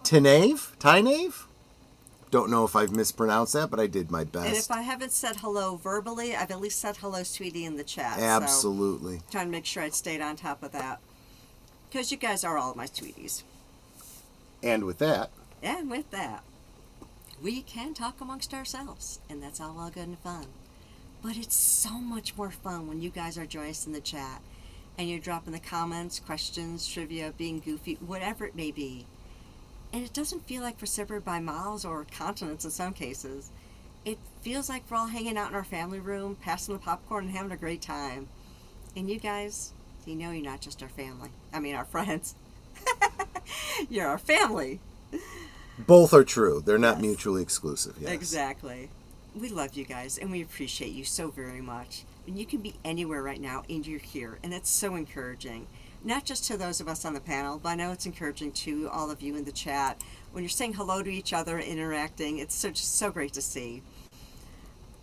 Tinave? Don't know if I've mispronounced that, but I did my best. And if I haven't said hello verbally, I've at least said hello, sweetie, in the chat. Absolutely. So, trying to make sure I stayed on top of that. Because you guys are all my sweeties. And with that, And with that, we can talk amongst ourselves. And that's all well good and fun. But it's so much more fun when you guys are joining us in the chat. And you're dropping the comments, questions, trivia, being goofy, whatever it may be. And it doesn't feel like we're separated by miles or continents in some cases. It feels like we're all hanging out in our family room, passing the popcorn and having a great time. And you guys, you know you're not just our family. I mean, our friends. You're our family. both are true. They're not mutually exclusive. Yes. Exactly. We love you guys, and we appreciate you so very much. And you can be anywhere right now, and you're here, and that's so encouraging. Not just to those of us on the panel, but I know it's encouraging to all of you in the chat. When you're saying hello to each other, interacting, it's just so great to see.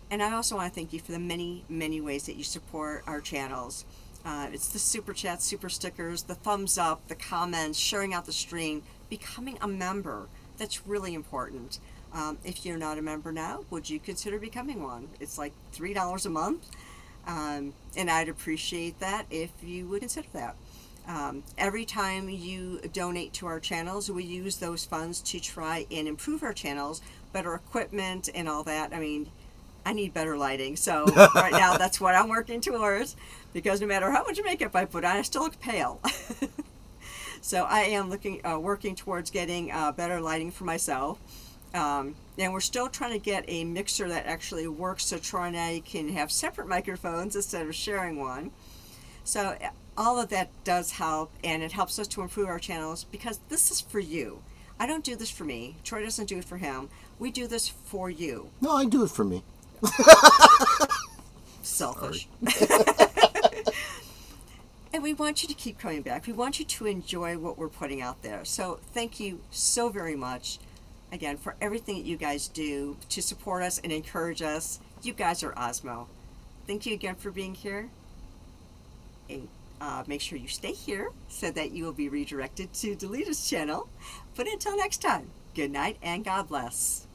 And I also want to thank you for the many, many ways that you support our channels. It's the super chats, super stickers, the thumbs up, the comments, sharing out the stream, becoming a member. That's really important. If you're not a member now, would you consider becoming one? It's like $3 a month. And I'd appreciate that if you would consider that. Every time you donate to our channels, we use those funds to try and improve our channels, better equipment and all that. I mean, I need better lighting. So right now that's what I'm working towards, because no matter how much makeup I put on, I still look pale. So I am working towards getting better lighting for myself. And we're still trying to get a mixer that actually works so Troy and I can have separate microphones instead of sharing one. So all of that does help, and it helps us to improve our channels because this is for you. I don't do this for me. Troy doesn't do it for him. We do this for you. No, I do it for me. Selfish. we want you to keep coming back. We want you to enjoy what we're putting out there. So thank you so very much, again, for everything that you guys do to support us and encourage us. You guys are Osmo. Thank you again for being here. And make sure you stay here so that you will be redirected to Delita's channel. But until next time, good night and God bless.